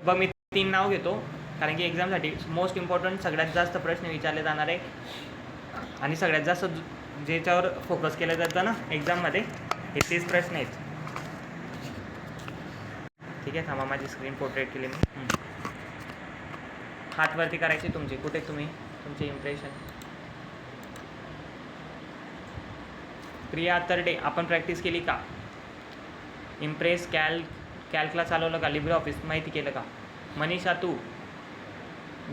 बघ मी 3 नाव घेतो कारण की एक्झामसाठी मोस्ट इम्पॉर्टंट सगळ्यात जास्त प्रश्न विचारले जाणार आहे आणि सगळ्यात जास्त ज्याच्यावर फोकस केलं जातं ना एक्झाममध्ये हे 30 प्रश्न आहेत. ठीक आहे, थांबा माझी स्क्रीन पोर्ट्रेट केली मी. हात वरती करायचे तुमचे. कुठे तुम्ही तुमचे इम्प्रेशन. प्रिया अत्तरडे, आपण प्रॅक्टिस केली का? इम्प्रेस कॅल्कला चालवलं का? लिब्रे ऑफिस माहिती केलं का? मनीषा तू.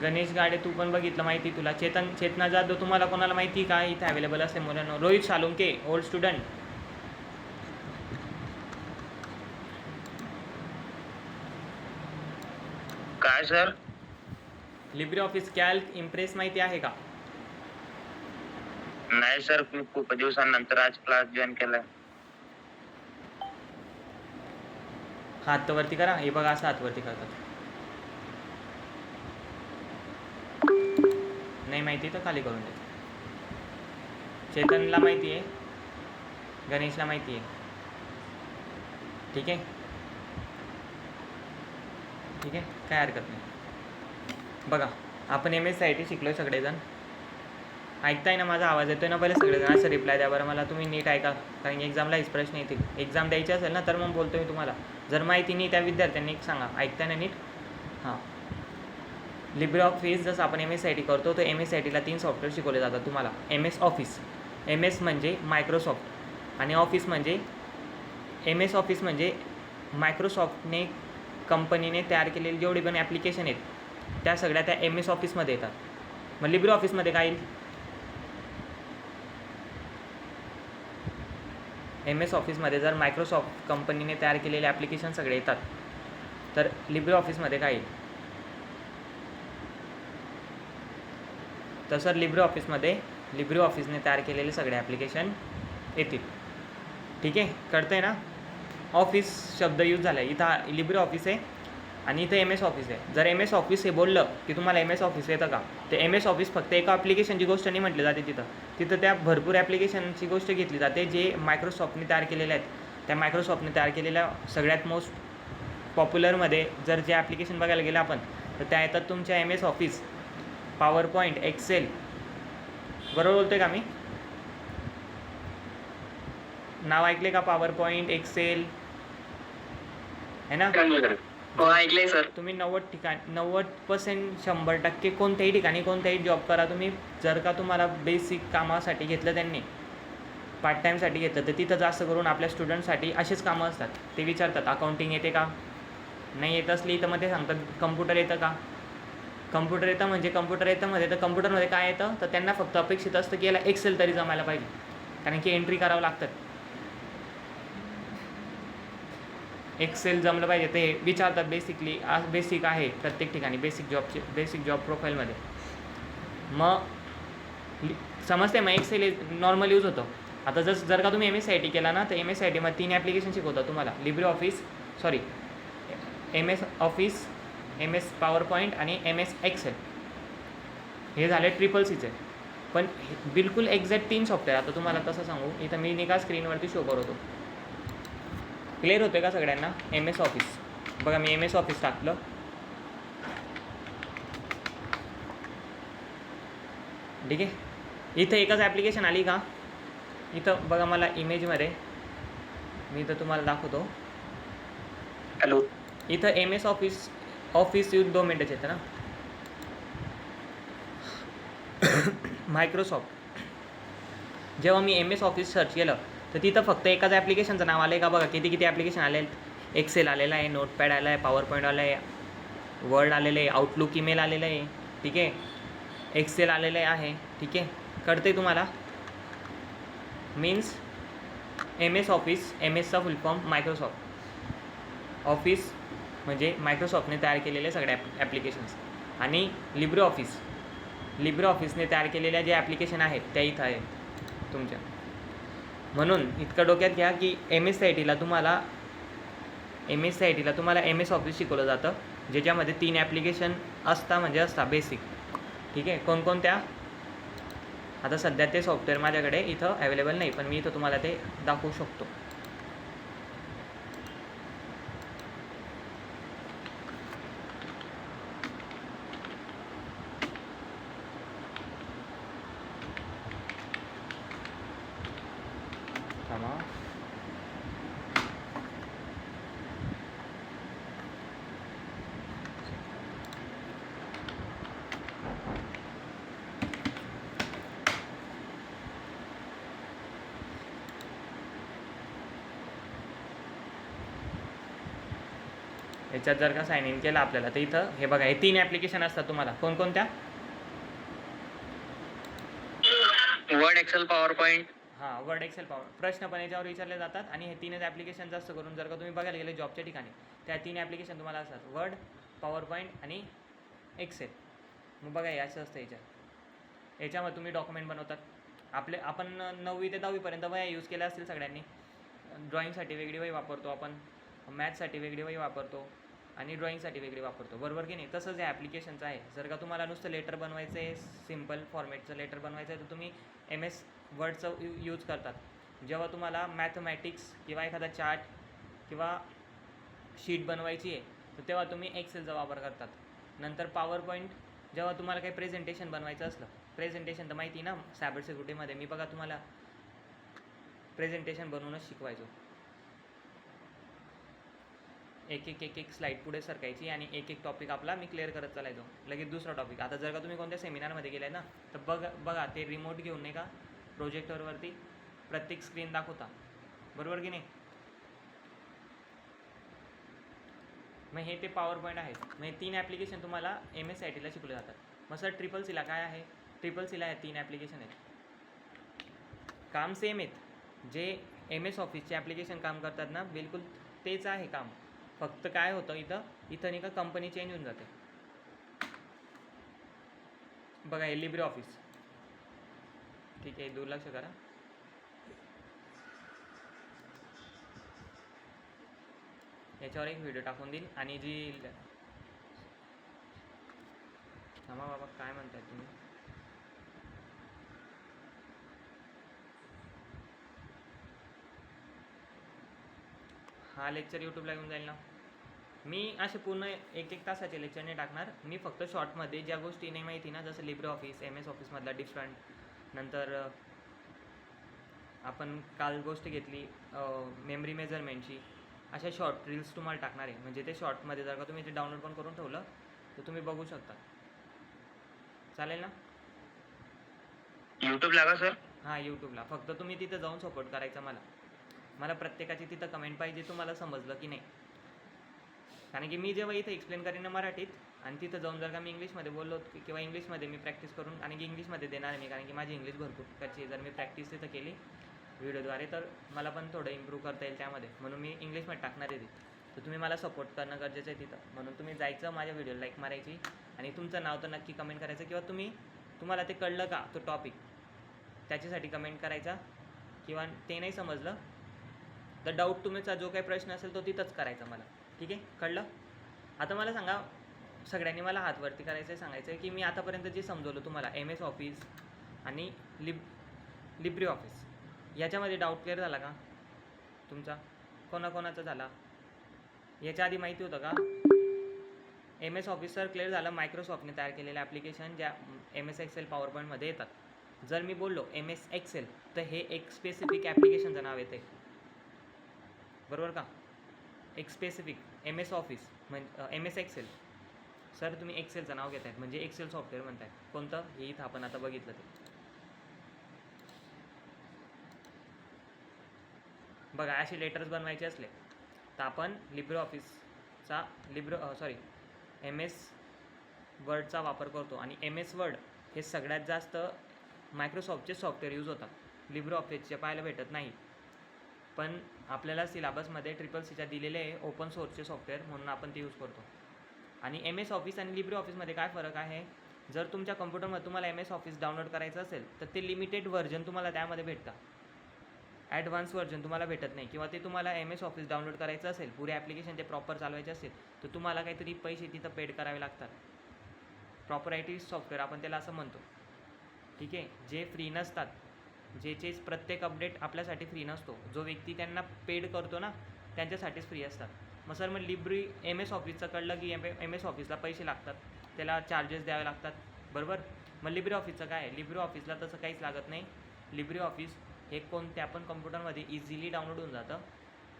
गणेश गाडे तू पण बघितलं माहिती तुला. चेतना जाधव तुम्हाला कोणाला माहिती का इथे अवेलेबल असते मुलांना? Rohit Salunke old student. काय sir? LibreOffice Calc Impress माहिती आहे का? नाही सर, खूप दिवसांनंतर आज क्लास जॉईन केलाय. हात वरती करा. हे बघा असं हात वरती करतात. नाही माहिती तर खाली करून द्या. चेतनला माहिती आहे, गणेशला माहिती आहे. ठीक आहे ठीक आहे, काय हरकत नाही. बघा आपण MSCIT शिकलो सगळेजण. ऐकताय ना माझा आवाज येतोय ना? पहिले सगळेजण असं रिप्लाय द्या बरं मला. तुम्ही नीट ऐका कारण की एक्झामला हेच प्रश्न येतील. एक्झाम द्यायची असेल ना तर मग बोलतो मी तुम्हाला. जर माहिती नाही त्या विद्यार्थ्यांनी सांगा. ऐकताय ना नीट? हां, लिब्रे ऑफिस जसं आपण MSCIT करतो तर MSCITला 3 सॉफ्टवेअर शिकवले जातात तुम्हाला. MS office. MS म्हणजे मायक्रोसॉफ्ट आणि ऑफिस म्हणजे MS ऑफिस म्हणजे मायक्रोसॉफ्टने कंपनीने तयार केलेले जेवढे पण ॲप्लिकेशन आहेत त्या सगळ्या त्या MS ऑफिसमध्ये येतात. मग लिब्रे ऑफिसमध्ये काय येईल? MS ऑफिसमध्ये जर मायक्रोसॉफ्ट कंपनीने तयार केलेले ॲप्लिकेशन सगळे येतात तर लिब्रे ऑफिसमध्ये काय येईल? तर सर लिब्रे ऑफिसने तयार केलेले सगळे ॲप्लिकेशन येतील. ठीक आहे, कळतंय ना? ऑफिस शब्द यूज झाला आहे इथं. लिब्रे ऑफिस आहे आणि इथं MS ऑफिस आहे. जर MS ऑफिस हे बोललं की तुम्हाला MS ऑफिस येतं का? ते MS ऑफिस फक्त एका ॲप्लिकेशनची गोष्ट नाही म्हटली जाते तिथं त्या भरपूर ॲप्लिकेशनची गोष्ट घेतली जाते जे मायक्रोसॉफ्टने तयार केलेले आहेत. त्या मायक्रोसॉफ्टने तयार केलेल्या सगळ्यात मोस्ट पॉप्युलरमध्ये जर जे ॲप्लिकेशन बघायला गेलं आपण तर त्या येतात तुमच्या MS Office, PowerPoint, Excel. बरोबर बोलतोय का मी? नाव ऐकले का? पॉवर पॉईंट, एक्सेल है ना? हो ऐकलंय सर. तुम्ही 90% 100% कोणत्याही ठिकाणी कोणत्याही जॉब करा तुम्ही. जर का तुम्हाला बेसिक कामासाठी घेतलं त्यांनी, पार्ट टाईमसाठी घेतलं तर तिथं जास्त करून आपल्या स्टुडंटसाठी असेच कामं असतात. ते विचारतात अकाउंटिंग येते का? नाही येत असली तर मग ते सांगतात कम्प्युटर येतं का? कम्प्युटर येतं म्हणजे कम्प्युटर येतं मध्ये तर कम्प्युटरमध्ये काय येतं तर त्यांना फक्त अपेक्षित असतं की याला एक्सेल तरी जमायला पाहिजे कारण की एंट्री करावं लागतात. एक्सेल जमलं पाहिजे ते विचारतात बेसिकली. बेसिक आहे प्रत्येक ठिकाणी बेसिक जॉब प्रोफाईलमध्ये. मग समजते मग एक्सेल नॉर्मल यूज होतं. आता जर का तुम्ही MSCIT केला ना तर MSCITमध्ये 3 ॲप्लिकेशन शिकवतात तुम्हाला. MS office, MS power point आणि MS एक्सेल. हे झाले CCCचे. पण बिलकुल एक्झॅक्ट 3 सॉफ्टवेअर. आता तुम्हाला कसं सांगू, इथं मी निका स्क्रीनवरती शो करतो. क्लिअर होते का सगळ्यांना? MS ऑफिस बघा, मी MS ऑफिस टाकलं. ठीक आहे, इथं एकच ॲप्लिकेशन आली का? इथं बघा मला इमेजमध्ये मी इथं तुम्हाला दाखवतो. हॅलो, इथं MS ऑफिस यूज 2 मिनटच येतं ना. मायक्रोसॉफ्ट जेव्हा मी MS ऑफिस सर्च केलं तर तिथं फक्त एकाच ॲप्लिकेशनचं नाव आलं आहे का? बघा किती ॲप्लिकेशन आले आहेत. एक्सेल आलेलं आहे, नोटपॅड आला आहे, पॉवर पॉईंट आलं आहे, वर्ड आलेलं आहे, आउटलुक ईमेल आलेलं आहे. ठीक आहे, एक्सेल आलेलं आहे. ठीक आहे, कळतं आहे तुम्हाला? मीन्स MS ऑफिस, MSचा फुल फॉर्म मायक्रोसॉफ्ट ऑफिस म्हणजे मायक्रोसॉफ्टने तयार केलेले सगळे ॲप्लिकेशन्स. आणि लिब्रे ऑफिसने तयार केलेल्या जे ॲप्लिकेशन आहेत त्या इथं आहेत तुमच्या. म्हणून इतकं डोक्यात घ्या की MSCITला तुम्हाला MS ऑफिस शिकवलं जातं ज्याच्यामध्ये 3 ॲप्लिकेशन असता बेसिक. ठीक आहे, कोणकोणत्या? आता सध्या ते सॉफ्टवेअर माझ्याकडे इथं अवेलेबल नाही पण मी इथं तुम्हाला ते दाखवू शकतो. याच्यात जर का साइन इन केलं आपल्याला तर इथं हे बघा, हे 3 ॲप्लिकेशन असतात तुम्हाला. कोणकोणत्या? Word, Excel, PowerPoint. हां, वर्ड, एक्सेल, पॉवर. प्रश्न पण याच्यावर विचारले जातात आणि हे 3च ॲप्लिकेशन जास्त करून जर का तुम्ही बघायला गेले जॉबच्या ठिकाणी, त्या 3 ॲप्लिकेशन तुम्हाला असतात: वर्ड, पॉवर पॉईंट आणि एक्सेल. मग बघा हे असं असतं याच्यामध्ये तुम्ही डॉक्युमेंट बनवतात. आपण 9वी ते 10वीपर्यंत वह्या यूज केल्या असतील सगळ्यांनी. ड्रॉईंगसाठी वेगळी वही वापरतो आपण, मॅथ्ससाठी वेगळी वही वापरतो आणि ड्रॉईंगसाठी वेगळी वापरतो, बरोबर की नाही? तसंच या ॲप्लिकेशनचं आहे. जर का तुम्हाला नुसतं लेटर बनवायचं आहे, सिम्पल फॉर्मॅटचं लेटर बनवायचं आहे, तर तुम्ही MS वर्डचं यूज करतात. जेव्हा तुम्हाला मॅथमॅटिक्स किंवा एखादा चार्ट किंवा शीट बनवायची आहे, तर तेव्हा तुम्ही एक्सेलचा वापर करतात. नंतर पॉवर पॉईंट जेव्हा तुम्हाला काही प्रेझेंटेशन बनवायचं असलं, प्रेझेंटेशन तर माहिती ना सायबर सिक्युरिटीमध्ये मी बघा तुम्हाला प्रेझेंटेशन बनवूनच शिकवायचो. एक स्लाईड पुढे सरकायची आणि एक टॉपिक आपला मी क्लिअर करत चालायचो. लगेच दुसरा टॉपिक. आता जर का तुम्ही कोणत्या सेमिनारमध्ये गेलाय ना, तर बघा ते रिमोट घेऊन नाही का प्रोजेक्टरवरती प्रत्येक स्क्रीन दाखवता, बरोबर की नाही? मग हे ते पॉवर पॉईंट आहेत. मग हे 3 ॲप्लिकेशन तुम्हाला MSITला शिकवले जातात. मग सर ट्रिपल सीला काय आहे? ट्रिपल सीला हे 3 ॲप्लिकेशन आहेत. काम सेम आहेत. जे MS ऑफिसचे ॲप्लिकेशन काम करतात ना, बिलकुल तेच आहे काम. फक्त काय होतं इथं नाही का कंपनी चेंज होऊन जाते. बघा हे लिब्रे ऑफिस. ठीक आहे, दुर्लक्ष करा. याच्यावर एक व्हिडिओ टाकून देईल आणि जी थांबा बाबा, काय म्हणताय तुम्ही? हा लेक्चर यूट्यूबला येऊन जाईल ना. मी असे पूर्ण एक तासाचे लेक्चर नाही टाकणार. मी फक्त शॉर्टमध्ये ज्या गोष्टी नाही माहिती ना, जसं लिब्रे ऑफिस, MS ऑफिसमधला डिफरंट, नंतर आपण काल गोष्ट घेतली मेमरी मेजरमेंटची, अशा शॉर्ट रील्स तुम्हाला टाकणार आहे. म्हणजे ते शॉर्टमध्ये जर का तुम्ही ते डाउनलोड पण करून ठेवलं तर तुम्ही बघू शकता. चालेल ना? युट्यूबला का सर? हां, यूट्यूबला. फक्त तुम्ही तिथं जाऊन सपोर्ट करायचा मला प्रत्येकाची तिथं कमेंट पाहिजे, तुम्हाला समजलं की नाही. कारण की मी जेव्हा इथं एक्सप्लेन करीन ना मराठीत आणि तिथं जाऊन जर का मी इंग्लिशमध्ये बोललो किंवा इंग्लिशमध्ये मी प्रॅक्टिस करून, आणि की इंग्लिशमध्ये देणार आहे मी, कारण की माझी इंग्लिश भरपूर प्रकारची जर मी प्रॅक्टिस तिथं केली व्हिडिओद्वारे तर मला पण थोडं इम्प्रूव्ह करता येईल त्यामध्ये. म्हणून मी इंग्लिशमध्ये टाकणार आहे. तर तुम्ही मला सपोर्ट करणं गरजेचं आहे तिथं. म्हणून तुम्ही जायचं, माझ्या व्हिडिओला लाईक मारायची आणि तुमचं नाव तर नक्की कमेंट करायचं, किंवा तुम्हाला ते कळलं का तो टॉपिक त्याच्यासाठी कमेंट करायचा, किंवा ते नाही समजलं तर डाऊट तुमचा जो काही प्रश्न असेल तो तिथंच करायचा मला. ठीक आहे, कळलं? आता मला सांगा, सगळ्यांनी मला हातवरती करायचं आहे, सांगायचं आहे की मी आतापर्यंत जे समजवलं तुम्हाला MS ऑफिस आणि लिब्रे ऑफिस, याच्यामध्ये डाऊट क्लिअर झाला का तुमचा? कोणाकोणाचा झाला? याच्या आधी माहिती होतं का? MS ऑफिस सर क्लिअर झालं. मायक्रोसॉफ्टने तयार केलेले ॲप्लिकेशन ज्या MS एक्सेल पॉवर पॉईंटमध्ये येतात. जर मी बोललो MS एक्सेल तर हे एक स्पेसिफिक ॲप्लिकेशनचं नाव येते, बरोबर का? एक स्पेसिफिक MS ऑफिस म्हणजे MS एक्सेल. सर तुम्ही एक्सेलचं नाव घेत आहेत म्हणजे एक्सेल सॉफ्टवेअर म्हणताय. कोणतं? हे इथं आपण आता बघितलं ते. बघा असे लेटर्स बनवायचे असले तर आपण लिब्रे ऑफिसचा MS वर्डचा वापर करतो. आणि MS वर्ड हे सगळ्यात जास्त मायक्रोसॉफ्टचे सॉफ्टवेअर यूज होतात. लिब्रे ऑफिसचे पाहायला भेटत नाही. पण आपल्याला सिलेबसमध्ये ट्रिपल सीच्या दिलेले आहे ओपन सोर्सचे सॉफ्टवेअर, म्हणून आपण ते यूज करतो. आणि MS ऑफिस आणि लिब्रे ऑफिसमध्ये काय फरक आहे? जर तुमच्या कम्प्युटरमध्ये तुम्हाला MS ऑफिस डाउनलोड करायचं असेल तर ते लिमिटेड व्हर्जन तुम्हाला त्यामध्ये भेटतं. ॲडव्हान्स व्हर्जन तुम्हाला भेटत नाही. किंवा ते तुम्हाला MS ऑफिस डाउनलोड करायचं असेल, पुरे ॲप्लिकेशन ते प्रॉपर चालवायचे असेल तर तुम्हाला काहीतरी पैसे तिथं पेड करावे लागतात. प्रॉपरायटी सॉफ्टवेअर आपण त्याला असं म्हणतो. ठीक आहे, जे फ्री नसतात, ज्याचे प्रत्येक अपडेट आपल्यासाठी फ्री नसतो, जो व्यक्ती त्यांना पेड करतो ना त्यांच्यासाठीच फ्री असतात. मग सर मग MS ऑफिसचं कळलं की MS ऑफिसला पैसे लागतात, त्याला चार्जेस द्यावे लागतात, बरोबर? मग लिब्रे ऑफिसचं काय आहे? लिब्रे ऑफिसला तसं काहीच लागत नाही. लिब्रे ऑफिस हे कोणत्या पण कम्प्युटरमध्ये इझिली डाउनलोड होऊन जातं.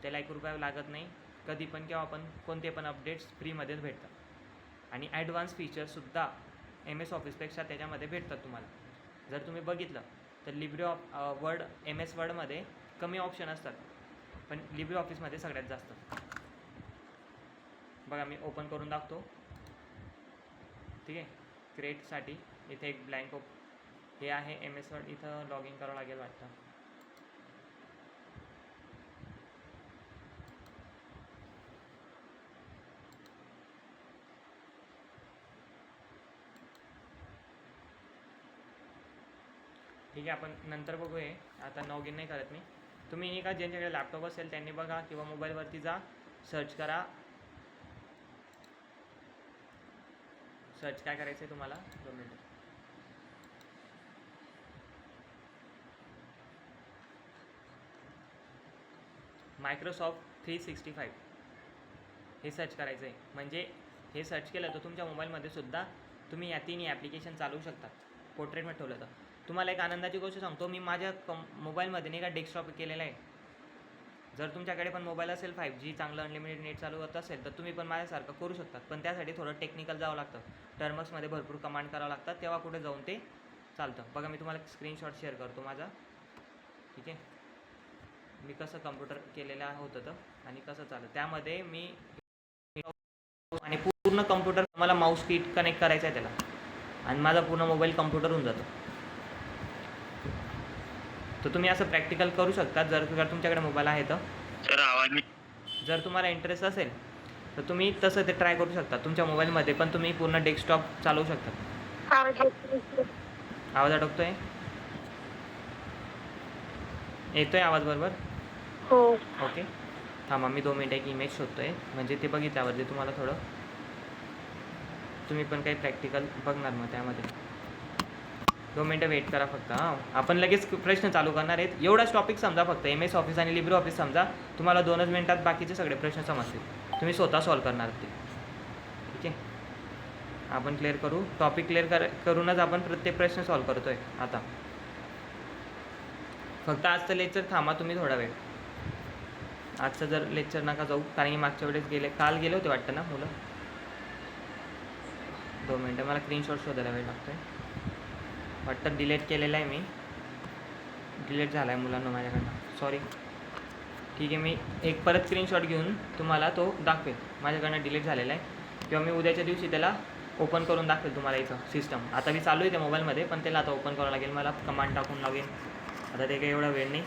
त्याला ₹1 लागत नाही. कधी पण केव्हा पण कोणते पण अपडेट्स फ्रीमध्येच भेटतात. आणि ॲडव्हान्स फीचर्ससुद्धा MS ऑफिसपेक्षा त्याच्यामध्ये भेटतात तुम्हाला. जर तुम्ही बघितलं तर MS वर्डमध्ये कमी ऑप्शन असतात, पण लिब्रे ऑफिसमध्ये सगळ्यात जास्त. बघा मी ओपन करून दाखवतो. ठीक आहे. क्रिएटसाठी इथे एक ब्लँक हे आहे MS वर्ड. इथं लॉग इन करावं लागेल वाटतं. ठीक आहे, आपण नंतर बघूया. आता लॉग इन नाही करत मी. तुम्ही नाही का ज्यांच्याकडे लॅपटॉप असेल त्यांनी बघा, किंवा मोबाईलवरती जा, सर्च करा. सर्च काय करायचं आहे तुम्हाला, 2 मिनिटं. मायक्रोसॉफ्ट 365 हे सर्च करायचं आहे. म्हणजे हे सर्च केलं तर तुमच्या मोबाईलमध्ये सुद्धा तुम्ही या तिन्ही ॲप्लिकेशन चालवू शकता. पोर्ट्रेटमध्ये ठेवलं तर. तुम्हाला एक आनंदाची गोष्ट सांगतो, मी माझ्या मोबाईलमध्ये नाही का डेस्कटॉप केलेला आहे. जर तुमच्याकडे पण मोबाईल असेल 5G चांगलं अनलिमिटेड नेट चालू होत असेल तर तुम्ही पण माझ्यासारखं करू शकतात. पण त्यासाठी थोडं टेक्निकल जावं लागतं. टर्म्समध्ये भरपूर कमांड करावं लागतात, तेव्हा कुठे जाऊन ते चालतं. बघा मी तुम्हाला स्क्रीनशॉट शेअर करतो माझा. ठीक आहे. मी कसं कम्प्युटर केलेलं होतं आणि कसं चालतं त्यामध्ये मी, आणि पूर्ण कम्प्युटर मला माऊस किट कनेक्ट करायचं आहे त्याला, आणि माझा पूर्ण मोबाईल कम्प्युटर होऊन जातो. तर तुम्ही असं प्रॅक्टिकल करू शकता जर तुमच्याकडे मोबाईल आहे तर. सर आवाज जर तुम्हाला इंटरेस्ट असेल तर तुम्ही तसं ते ट्राय करू शकता. तुमच्या मोबाईलमध्ये पण तुम्ही पूर्ण डेस्कटॉप चालवू शकता. आवाज अडकतोय? येतोय आवाज बरोबर? हो. ओके, थांबा मी 2 मिनिटं एक इमेज शोधतोय. म्हणजे ते बघितल्यावर तुम्हाला थोडं तुम्ही पण काही प्रॅक्टिकल बघणार मग त्यामध्ये. 2 मिनिटं वेट करा फक्त. हां, आपण लगेच प्रश्न चालू करणार आहेत. एवढाच टॉपिक समजा फक्त, MS ऑफिस आणि लिब्रे ऑफिस समजा. तुम्हाला 2च मिनिटात बाकीचे सगळे प्रश्न समजतील. तुम्ही स्वतः सॉल्व करणार ते. ठीक आहे. आपण क्लिअर करू. टॉपिक क्लिअर करूनच आपण प्रत्येक प्रश्न सॉल्व करतो आहे आता. फक्त आजचं लेक्चर थांबा तुम्ही थोडा वेळ. आजचं जर लेक्चर नका जाऊ, कारण की मागच्या वेळेस काल गेले होते वाटतं ना मुलं. 2 मिनिटं मला स्क्रीनशॉट शोधायला वेळ लागतो आहे. वाटतं डिलीट केलेलं आहे मी. डिलीट झाला आहे मुलांना माझ्याकडनं, सॉरी. ठीक आहे, मी एक परत स्क्रीनशॉट घेऊन तुम्हाला तो दाखवेल. माझ्याकडनं डिलीट झालेला आहे, किंवा मी उद्याच्या दिवशी त्याला ओपन करून दाखवेल तुम्हाला इथं सिस्टम. आता मी चालू आहे त्या मोबाईलमध्ये, पण त्याला आता ओपन करावं लागेल मला. कमांड टाकून लागेल. आता ते काही एवढा वेळ नाही,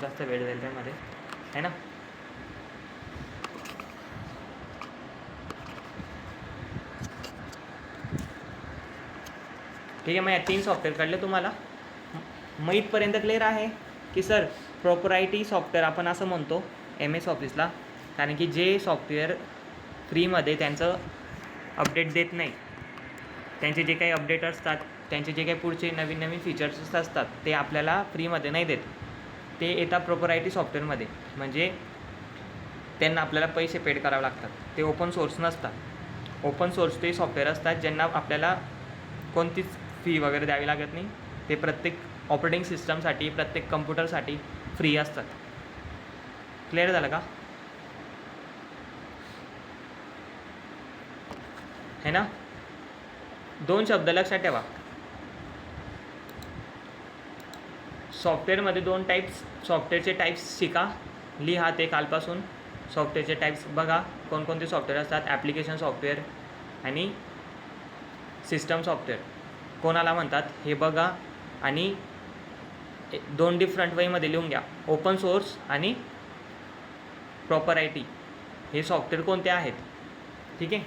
जास्त वेळ जाईल त्यामध्ये, आहे ना. ठीक आहे. मग या 3 सॉफ्टवेअर काढले तुम्हाला. मग इथपर्यंत क्लिअर आहे की सर प्रॉपरायटी सॉफ्टवेअर आपण असं म्हणतो MS ऑफिसला, कारण की जे सॉफ्टवेअर फ्रीमध्ये त्यांचं अपडेट देत नाही, त्यांचे जे काही अपडेट असतात, त्यांचे जे काही पुढचे नवीन नवीन फीचर्स असतात ते आपल्याला फ्रीमध्ये नाही देत. ते येतात प्रॉपरायटी सॉफ्टवेअरमध्ये. म्हणजे त्यांना आपल्याला पैसे पेड करावे लागतात. ते ओपन सोर्स नसतात. ओपन सोर्स ते सॉफ्टवेअर असतात ज्यांना आपल्याला कोणतीच फी वगैरे द्यावी लागत नाही. ते प्रत्येक ऑपरेटिंग सिस्टमसाठी, प्रत्येक कम्प्युटरसाठी फ्री असतात. क्लिअर झालं का? है ना. 2 शब्द लक्षात ठेवा. सॉफ्टवेअरमध्ये 2 टाईप्स, सॉफ्टवेअरचे टाईप्स शिका, लिहा ते कालपासून. सॉफ्टवेअरचे टाईप्स बघा कोणकोणते सॉफ्टवेअर असतात. ॲप्लिकेशन सॉफ्टवेअर आणि सिस्टम सॉफ्टवेअर कोणाला म्हणतात हे बघा, आणि 2 डिफरंट वेमध्ये लिहून घ्या. ओपन सोर्स आणि प्रॉपरायटी हे सॉफ्टवेअर कोणते आहेत. ठीक आहे.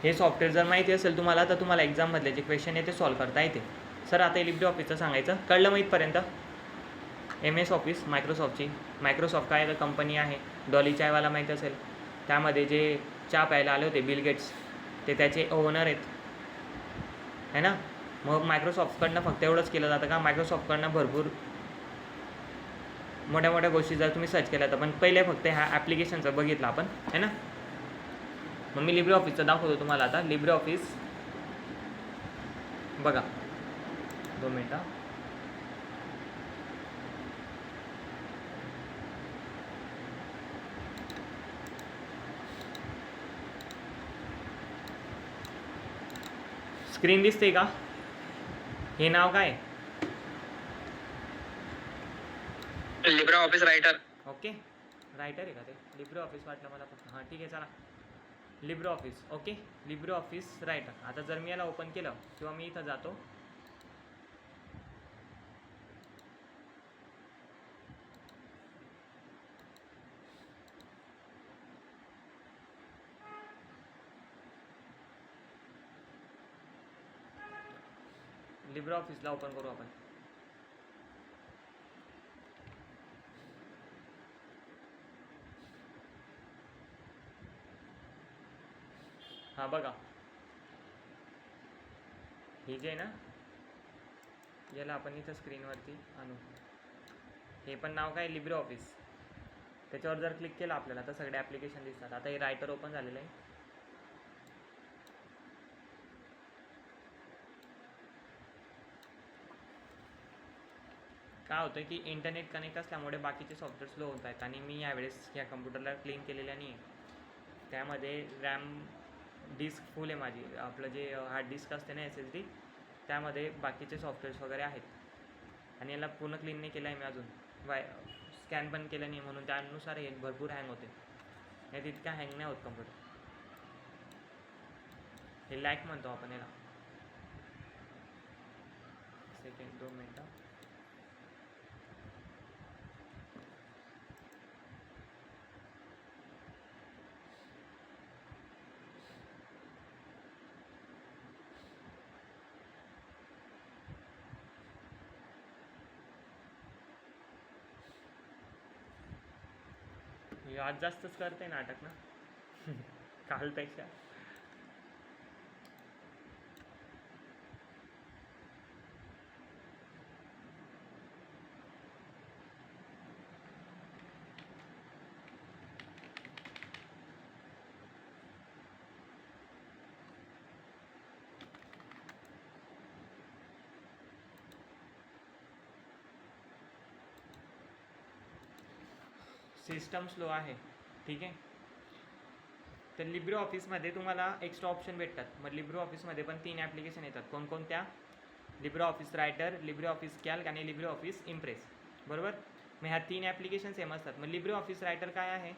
हे सॉफ्टवेअर जर माहिती असेल तुम्हाला तर तुम्हाला एक्झाममधले जे क्वेश्चन आहे ते सॉल्व करता येते. सर आता लिब्रे ऑफिसचं सांगायचं कळलं मग इथपर्यंत. MS office मायक्रोसॉफ्टची. मायक्रोसॉफ्ट काय तर कंपनी आहे. डॉली चायवाला माहीत असेल. त्यामध्ये जे चहा प्यायला आले होते बिल गेट्स, ते त्याचे ओनर आहेत, है ना. मग मायक्रोसॉफ्टकडनं फक्त एवढंच केलं जातं का? मायक्रोसॉफ्टकडनं भरपूर मोठ्या मोठ्या गोष्टी जर तुम्ही सर्च केल्या तर, पण पहिले फक्त ह्या ॲप्लिकेशनचं बघितलं आपण, है ना. मग मी लिब्रे ऑफिसचं दाखवतो तुम्हाला आता. लिब्रे ऑफिस बघा, 2 मिनटं. स्क्रीन दिसते का? हे नाव काय? Libre office writer. Okay, writer आहे का ते? लिब्रे ऑफिस वाटलं मला फक्त. हां ठीक आहे, चला. Libre office. Okay, Libre office writer. आता जर मी याला ओपन केलं किंवा मी इथं जातो, लिब्रे ऑफिसला ओपन करू आपण. हां बघा, हे जे आहे ना, याला आपण इथं स्क्रीनवरती आणू. हे पण नाव काय, लिब्रे ऑफिस. त्याच्यावर जर क्लिक केलं आपल्याला तर सगळे ॲप्लिकेशन दिसतात. आता हे रायटर ओपन झालेलं आहे. काय होतं की इंटरनेट कनेक्ट असल्यामुळे बाकीचे सॉफ्टवेअर स्लो होत आहेत आणि मी यावेळेस या कम्प्युटरला क्लीन केलेल्या नाही आहे. त्यामध्ये रॅम डिस्क फुल आहे माझी. आपलं जे हार्ड डिस्क असते ना SSD, त्यामध्ये बाकीचे सॉफ्टवेअर्स वगैरे आहेत आणि याला पूर्ण क्लीन नाही केलं आहे मी अजून. स्कॅन पण केलं नाही, म्हणून त्यानुसार हे भरपूर हँग होते. नाही तितका हँग नाही होत कम्प्युटर. हे लॅक म्हणतो आपण याला. सेकंड 2 मिनटं. हे आज जास्तच करते नाटक ना कालपेक्षा. सिस्टम स्लो आहे, ठीक आहे. तर लिब्रे ऑफिसमध्ये तुम्हाला एक्स्ट्रा ऑप्शन भेटतात. मग लिब्रे ऑफिसमध्ये पण 3 ॲप्लिकेशन येतात. कोणकोणत्या? Libre office writer, Libre office calc आणि लिब्रे ऑफिस इम्प्रेस, बरोबर. मग ह्या 3 ॲप्लिकेशन सेम असतात. मग लिब्रे ऑफिस रायटर काय आहे,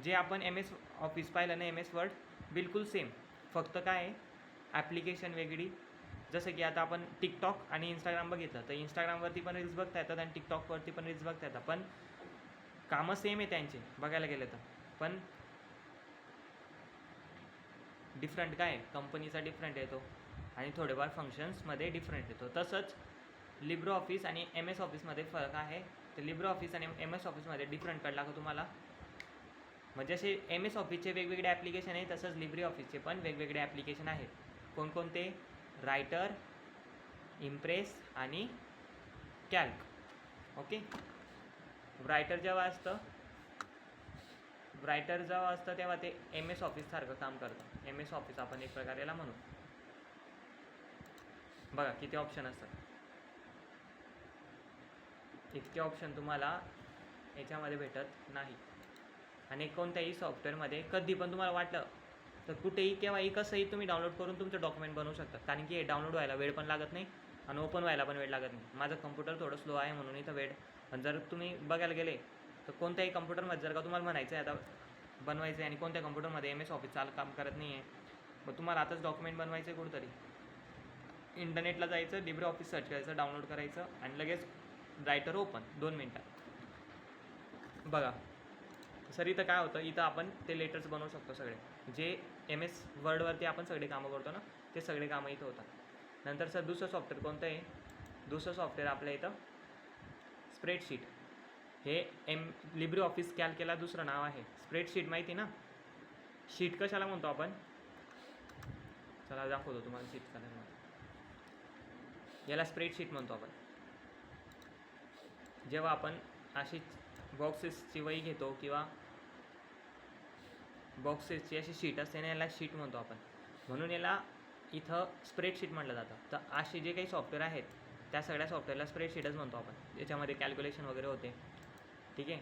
जे आपण MS ऑफिस पाहिलं ना, MS वर्ड, बिलकुल सेम. फक्त काय आहे, ॲप्लिकेशन वेगळी. जसं की आता आपण टिकटॉक आणि इंस्टाग्राम बघितलं तर इंस्टाग्रामवरती पण रील्स बघता येतात आणि टिकटॉकवरती पण रील्स बघता येतात, पण कामं सेम आहे त्यांचे बघायला गेलं तर. पण डिफरंट काय आहे, कंपनीचा डिफरंट येतो आणि थोडेफार फंक्शन्समध्ये डिफरंट येतो. तसंच लिब्रे ऑफिस आणि MS ऑफिसमध्ये फरक आहे. तर लिब्रे ऑफिस आणि MS ऑफिसमध्ये डिफरंट कळला का तुम्हाला? म्हणजे असे MS ऑफिसचे वेगवेगळे ॲप्लिकेशन आहे, तसंच लिब्रे ऑफिसचे पण वेगवेगळे ॲप्लिकेशन आहेत. कोणकोणते? रायटर, इम्प्रेस आणि कॅल्क. ओके. रायटर जेव्हा असतं तेव्हा ते MS ऑफिससारखं काम करतं. MS ऑफिस आपण एक प्रकारे याला म्हणू. बघा किती ऑप्शन असतात. इतके ऑप्शन तुम्हाला याच्यामध्ये भेटत नाही. आणि कोणत्याही सॉफ्टवेअरमध्ये कधी पण तुम्हाला वाटलं तर कुठेही केव्हाही कसंही तुम्ही डाउनलोड करून तुमचं डॉक्युमेंट बनवू शकता. कारण की हे डाउनलोड व्हायला वेळ पण लागत नाही आणि ओपन व्हायला पण वेळ लागत नाही. माझं कम्प्युटर थोडं स्लो आहे म्हणून इथं वेळ. पण जर तुम्ही बघायला गेले तर कोणत्याही कम्प्युटरमध्ये जर का तुम्हाला म्हणायचं आहे आता बनवायचं आहे आणि कोणत्या कम्प्युटरमध्ये MS ऑफिस काम करत नाही आहे, मग तुम्हाला आताच डॉक्युमेंट बनवायचं आहे कुठंतरी, इंटरनेटला जायचं, लिब्रे ऑफिस सर्च करायचं, डाउनलोड करायचं आणि लगेच रायटर ओपन 2 मिनटात. बघा सर इथं काय होतं, इथं आपण ते लेटर्स बनवू शकतो सगळे. जे MS वर्डवरती आपण सगळे कामं करतो ना, ते सगळे कामं इथं होतात. नंतर सर दुसरं सॉफ्टवेअर कोणतं आहे? दुसरं सॉफ्टवेअर आपल्या इथं स्प्रेडशीट. हे लिब्रे ऑफिस कॅल्कला दुसरं नाव आहे स्प्रेडशीट. माहिती ना, शीट कशाला म्हणतो आपण? चला दाखवतो तुम्हाला शीट कशाला म्हणतो. याला स्प्रेडशीट म्हणतो आपण. जेव्हा आपण अशी बॉक्सेसची वही घेतो किंवा बॉक्सेसची अशी शीट असते ना, याला शीट म्हणतो आपण. म्हणून याला इथं स्प्रेडशीट म्हटलं जातं. तर असे जे काही सॉफ्टवेअर आहेत त्या सगळ्या सॉफ्टवेअरला स्प्रेडशीटच म्हणतो आपण, याच्यामध्ये कॅल्क्युलेशन वगैरे होते, ठीक आहे.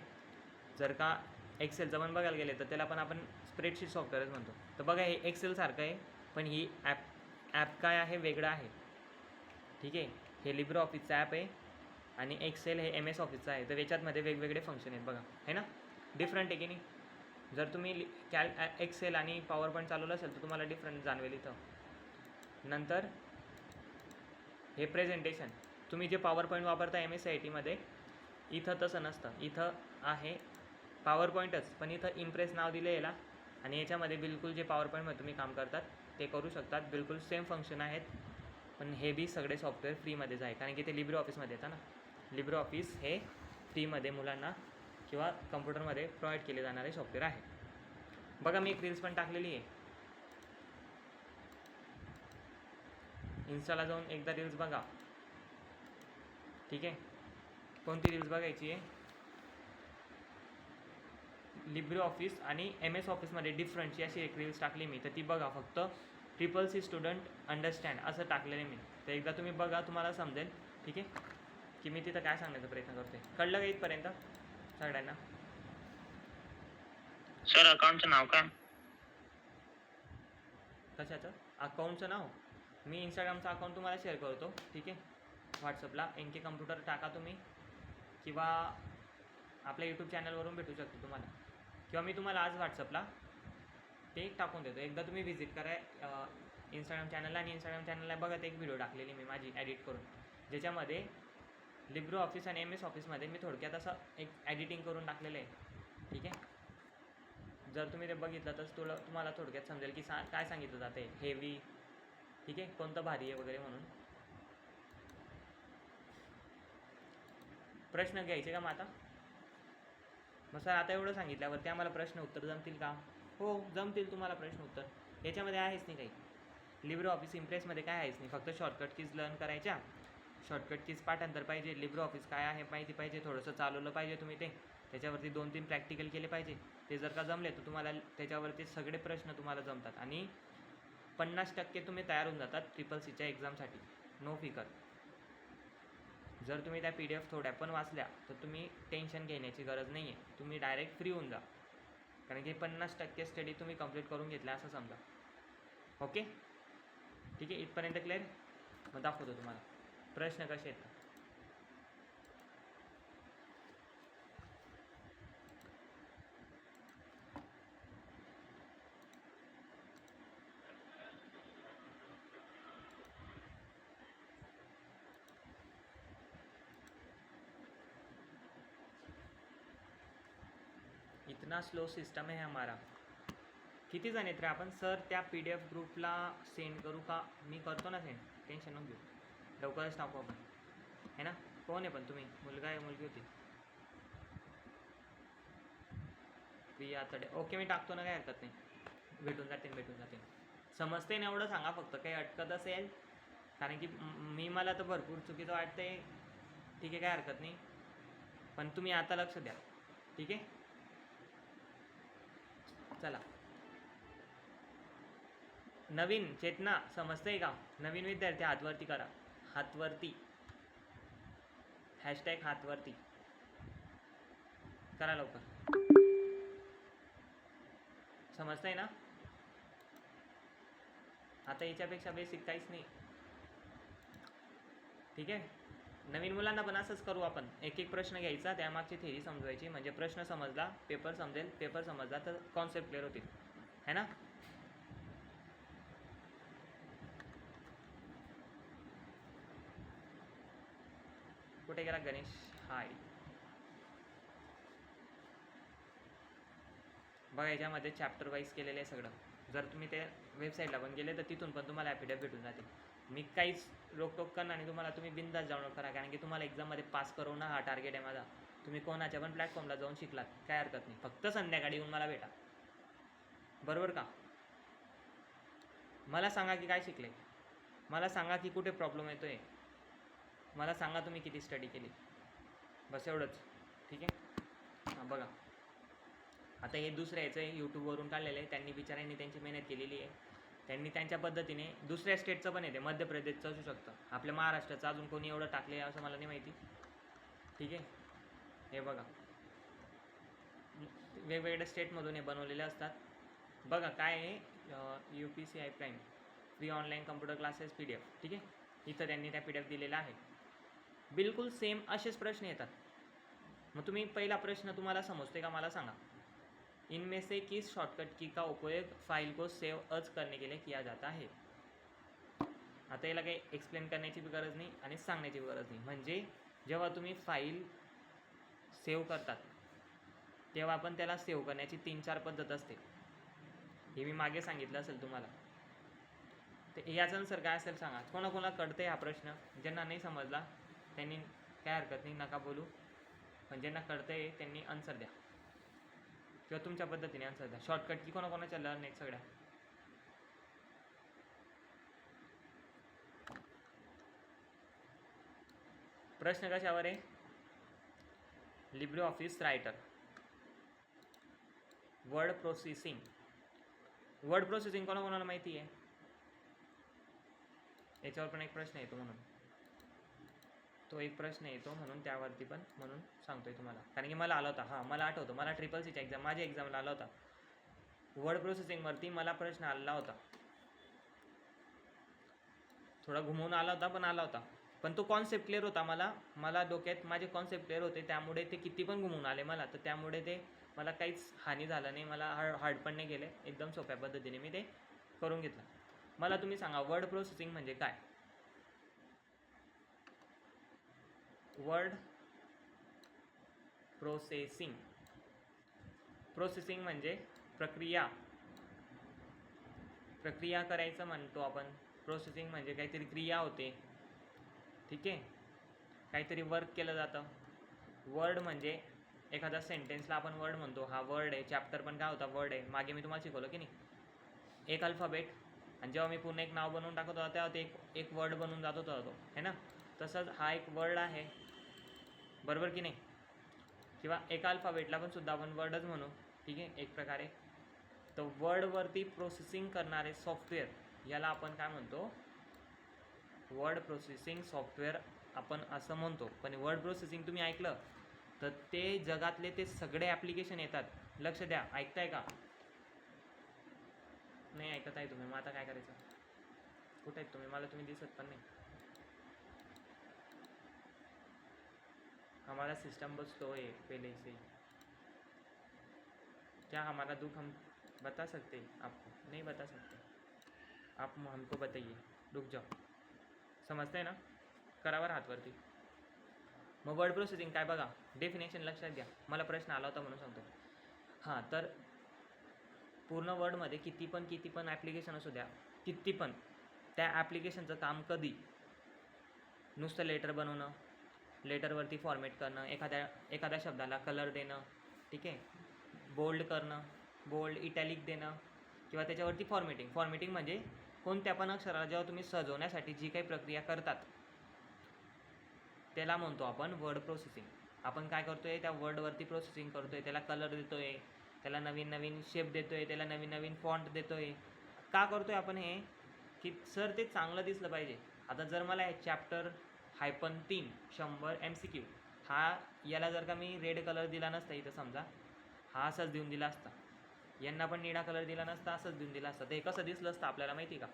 जर का एक्सेलचं पण बघायला गेले तर त्याला पण आपण स्प्रेडशीट सॉफ्टवेअरच म्हणतो. तर बघा हे एक्सेलसारखं आहे, पण ही ॲप काय आहे, वेगळं आहे, ठीक आहे. हे लिब्रे ऑफिसचं ॲप आहे आणि एक्सेल हे MS ऑफिसचं आहे. तर याच्यामध्ये वेगवेगळे फंक्शन आहेत बघा, आहे ना, डिफरंट आहे की नाही. जर तुम्ही एक्सेल आणि पॉवर पॉईंट चालवलं असेल तर तुम्हाला डिफरन्स जाणवेल इथं. नंतर हे प्रेझेंटेशन, तुम्ही जे पॉवर पॉईंट वापरता MSCIT इथं तसं नसतं. इथं आहे पॉवर पॉईंटच, पण इथं इम्प्रेस नाव दिलं याला, आणि याच्यामध्ये बिलकुल जे पॉवर पॉईंटमध्ये तुम्ही काम करतात ते करू शकतात. बिलकुल सेम फंक्शन आहेत, पण हे बी सगळे सॉफ्टवेअर फ्रीमध्येच आहे, कारण की ते लिब्रे ऑफिसमध्ये येतं ना. लिब्रे ऑफिस हे फ्रीमध्ये मुलांना किंवा कम्प्युटरमध्ये प्रोव्हाइड केले जाणारे सॉफ्टवेअर आहे. बघा, मी एक रील्स पण टाकलेली आहे. इन्स्टाला जाऊन एकदा रील्स बघा. ठीक आहे, कोणती रील्स बघायची आहे? लिब्रे ऑफिस आणि MS ऑफिसमध्ये डिफरन्सची अशी एक रील्स टाकली मी, तर ती बघा. फक्त CCC स्टुडंट अंडरस्टँड असं टाकलेलं मी, तर एकदा तुम्ही बघा, तुम्हाला समजेल. ठीक आहे, की मी तिथं काय सांगण्याचा प्रयत्न करते. कळलं का इथपर्यंत सगळ्यांना? सर अकाउंटचं नाव काय? कशाचं अकाउंटचं नाव? मी इंस्टाग्रामचं अकाउंट तुम्हाला शेअर करतो. ठीक आहे, व्हॉट्सअपला NK कम्प्युटर टाका तुम्ही, किंवा आपल्या यूट्यूब चॅनलवरून भेटू शकतो तुम्हाला, किंवा मी तुम्हाला आज व्हॉट्सअपला ते टाकून देतो. एकदा तुम्ही व्हिजिट करा इंस्टाग्राम चॅनलला, आणि इंस्टाग्राम चॅनलला बघा, एक व्हिडिओ टाकलेली मी माझी एडिट करून, ज्याच्यामध्ये लिब्रे ऑफिस आणि MS ऑफिसमध्ये मी थोडक्यात असं एक एडिटिंग करून टाकलेलं आहे. ठीक आहे, जर तुम्ही ते बघितलं तर तुम्हाला थोडक्यात समजेल की काय सांगितलं जाते हेवी. ठीक आहे, कोणतं भारी आहे वगैरे म्हणून. प्रश्न घ्यायचे का मग आता? मग सर आता एवढं सांगितल्यावरती आम्हाला प्रश्न उत्तर जमतील का? हो, जमतील तुम्हाला प्रश्न उत्तर. याच्यामध्ये आहेच नाही काही. लिब्रे ऑफिस इम्प्रेसमध्ये काय आहेच नाही, फक्त शॉर्टकट कीज लर्न करायच्या, शॉर्टकट कीज पाठांतर पाहिजे, लिब्रे ऑफिस काय आहे माहिती पाहिजे, थोडंसं चालवलं पाहिजे तुम्ही ते, त्याच्यावरती 2-3 प्रॅक्टिकल केले पाहिजे. ते जर का जमले तर तुम्हाला त्याच्यावरती सगळे प्रश्न तुम्हाला जमतात, आणि 50% तुम्ही तयार होऊन जातात CCCच्या एक्झामसाठी. नो फिकर. जर तुम्ही त्या PDF थोड्या पण वाचल्या तर तुम्ही टेन्शन घेण्याची गरज नाही आहे, तुम्ही डायरेक्ट फ्री होऊन जा, कारण की 50% स्टडी तुम्ही कंप्लीट करून घेतला असं समजा. ओके, ठीक आहे, इथपर्यंत क्लिअर? मग दाखवतो तुम्हाला प्रश्न कसे आहेत. इतना स्लो सिस्टम है हमारा. किती जण आहेत रे आपण? सर त्या PDF ग्रुपला सेंड करू का? मी करतो ना सेंड, टेन्शन नको घेऊ, लवकरच टाकू आपण, है ना? कोण आहे पण तुम्ही? मुलगा आहे मुलगी होती? प्रिया तडे. ओके, मी टाकतो ना, काही हरकत नाही. भेटून जातील. समजते ना एवढं सांगा फक्त, काही अटकत असेल, कारण की मला तर भरपूर चुकीचं वाटतंय. ठीक आहे, काय हरकत नाही, पण तुम्ही आता लक्ष द्या. ठीक आहे, चला. नवीन चेतना समजतंय का? नवीन विद्यार्थी हातवरती करा, हातवरती, हॅशटॅग हातवरती करा लवकर. समजतंय ना? आता याच्यापेक्षा बेसिक काहीच नाही. ठीक आहे, नवीन मुलांना पण असंच करू आपण. एक एक प्रश्न घ्यायचा, त्यामागची थेरी समजवायची, म्हणजे प्रश्न समजला पेपर समजेल, पेपर समजला तर कॉन्सेप्ट क्लिअर होतील, है ना? कुठे गेला गणेश? हाय. बघा, याच्यामध्ये चॅप्टर वाईज केलेलं आहे सगळं. जर तुम्ही त्या वेबसाईटला पण गेले तर तिथून पण तुम्हाला ॲफिडेव्हिट भेटून जातील. मी काहीच रोकटोक करणार नाही तुम्हाला, तुम्ही बिंदास डाउनलोड करा, कारण की तुम्हाला एक्झाममध्ये पास करून हा टार्गेट आहे माझा. तुम्ही कोणाच्या पण प्लॅटफॉर्मला जाऊन शिकलात, काय हरकत नाही, फक्त संध्याकाळी येऊन मला भेटा, बरोबर का? मला सांगा की काय शिकले, मला सांगा की कुठे प्रॉब्लेम येतो आहे, मला सांगा तुम्ही किती स्टडी केली, बस एवढंच. ठीक आहे, हां बघा, आता हे दुसऱ्या याचं यूट्यूबवरून काढलेलं आहे, त्यांनी बिचाऱ्यांनी त्यांची मेहनत केलेली आहे, त्यांनी त्यांच्या पद्धतीने. दुसऱ्या स्टेटचं पण येते, मध्य प्रदेशचं असू शकतं, आपल्या महाराष्ट्राचं अजून कोणी एवढं टाकले असं मला नाही माहिती. ठीक आहे, हे बघा, वेगवेगळ्या स्टेटमधून हे बनवलेले असतात. बघा काय आहे, UPCI prime free online computer classes PDF. ठीक आहे, इथं त्यांनी त्या PDF दिलेला आहे, बिलकुल सेम असेच प्रश्न येतात. मग तुम्ही पहिला प्रश्न तुम्हाला समजते का मला सांगा. इनमें से किस शॉर्टकट की का उपयोग फाइल को सेव अज करने के लिए किया जाता है. आता याला काही एक्सप्लेन करण्याची बी गरज नाही आणि सांगण्याची बी गरज नाही. म्हणजे जेव्हा तुम्ही फाईल सेव्ह करतात तेव्हा आपण त्याला सेव्ह करण्याची 3-4 पद्धत असते. हे मी मागे सांगितलं असेल तुम्हाला. तर याचं आन्सर काय असेल सांगा. कोणाकोणाला कळते हा प्रश्न? ज्यांना नाही समजला त्यांनी काय हरकत नाही, नका बोलू. पण ज्यांना कळतंय त्यांनी आन्सर द्या किंवा तुमच्या पद्धतीने आन्सर द्या. शॉर्टकट की कोणाकोणाच्या लर्न आहेत सगळ्या. प्रश्न कशावर आहे? Libre office writer, word processing. Word processing कोणाकोणाला माहिती आहे? याच्यावर पण एक प्रश्न येतो म्हणून तो एक प्रश्न येतो म्हणून त्यावरती पण म्हणून सांगतोय तुम्हाला. कारण की मला आला होता. हां, मला आठवतं. मला CCCच्या एक्झाम माझ्या एक्झामला आला होता. वर्ड प्रोसेसिंगवरती मला प्रश्न आला होता. थोडा घुमवून आला होता पण आला होता. पण तो कॉन्सेप्ट क्लिअर होता. मला डोक्यात माझे कॉन्सेप्ट क्लिअर होते. त्यामुळे ते किती पण घुमवून आले मला, तर त्यामुळे ते मला काहीच हानी झालं नाही. मला हार्ड पण नाही गेले. एकदम सोप्या पद्धतीने मी ते करून घेतलं. मला तुम्ही सांगा वर्ड प्रोसेसिंग म्हणजे काय? वर्ड प्रोसेसिंग म्हणजे प्रक्रिया करायचं म्हणतो आपण. प्रोसेसिंग म्हणजे काहीतरी क्रिया होते, ठीक आहे, काहीतरी वर्क केलं जातं. वर्ड म्हणजे एखादा सेंटेन्सला आपण वर्ड म्हणतो. हा वर्ड आहे. चॅप्टर पण काय होता? वर्ड आहे. मागे मी तुम्हाला शिकवलं की नाही, एक अल्फाबेट, आणि जेव्हा मी पूर्ण एक नाव बनवून टाकत होता तेव्हा ते एक वर्ड बनवून जात होता तो, है ना. तसंच हा एक वर्ड आहे, बरोबर की नाही. किंवा एका अल्फाबेटला पण सुद्धा आपण वर्डच म्हणू, ठीक आहे, एक प्रकारे. तर वर्डवरती प्रोसेसिंग करणारे सॉफ्टवेअर याला आपण काय म्हणतो? वर्ड प्रोसेसिंग सॉफ्टवेअर आपण असं म्हणतो. पण वर्ड प्रोसेसिंग तुम्ही ऐकलं तर ते जगातले ते सगळे ॲप्लिकेशन येतात. लक्ष द्या. ऐकताय का? नाही ऐकत आहे तुम्ही. मग आता काय करायचं? कुठे आहेत तुम्ही? मला तुम्ही दिसत पण नाही. हमारा सिस्टम बहुत स्लो है पहले से. क्या हमारा दुख हम बता सकते आपको? नहीं बता सकते. आप हमको बताइए. रुक जाओ. समजतंय ना? करावर हातवरती. मग वर्ड प्रोसेसिंग काय बघा. डेफिनेशन लक्षात घ्या. मला प्रश्न आला होता म्हणून सांगतो. हां, तर पूर्ण वर्डमध्ये किती पण ॲप्लिकेशन असू द्या, किती पण त्या ॲप्लिकेशनचं काम कधी नुसतं लेटर बनवणं, लेटरवरती फॉर्मेट करणं, एखाद्या शब्दाला कलर देणं, ठीक आहे, बोल्ड करणं, बोल्ड इटॅलिक देणं, किंवा त्याच्यावरती फॉर्मेटिंग म्हणजे कोणत्या पण अक्षराला जेव्हा तुम्ही सजवण्यासाठी जी काही प्रक्रिया करतात त्याला म्हणतो आपण वर्ड प्रोसेसिंग. आपण काय करतो आहे? त्या वर्डवरती प्रोसेसिंग करतो आहे. त्याला कलर देतो आहे, त्याला नवीन शेप देतो आहे, त्याला नवीन फॉन्ट देतो आहे. का करतो आहे आपण हे? की सर ते चांगलं दिसलं पाहिजे. आता जर मला हे चॅप्टर -3 100 MCQ याला जर का मी रेड कलर दिला नसता, इथं समजा हा असाच देऊन दिला असता, यांना पण निळा कलर दिला नसता, असंच देऊन दिला असता, तर हे कसं दिसलं असतं आपल्याला माहिती का?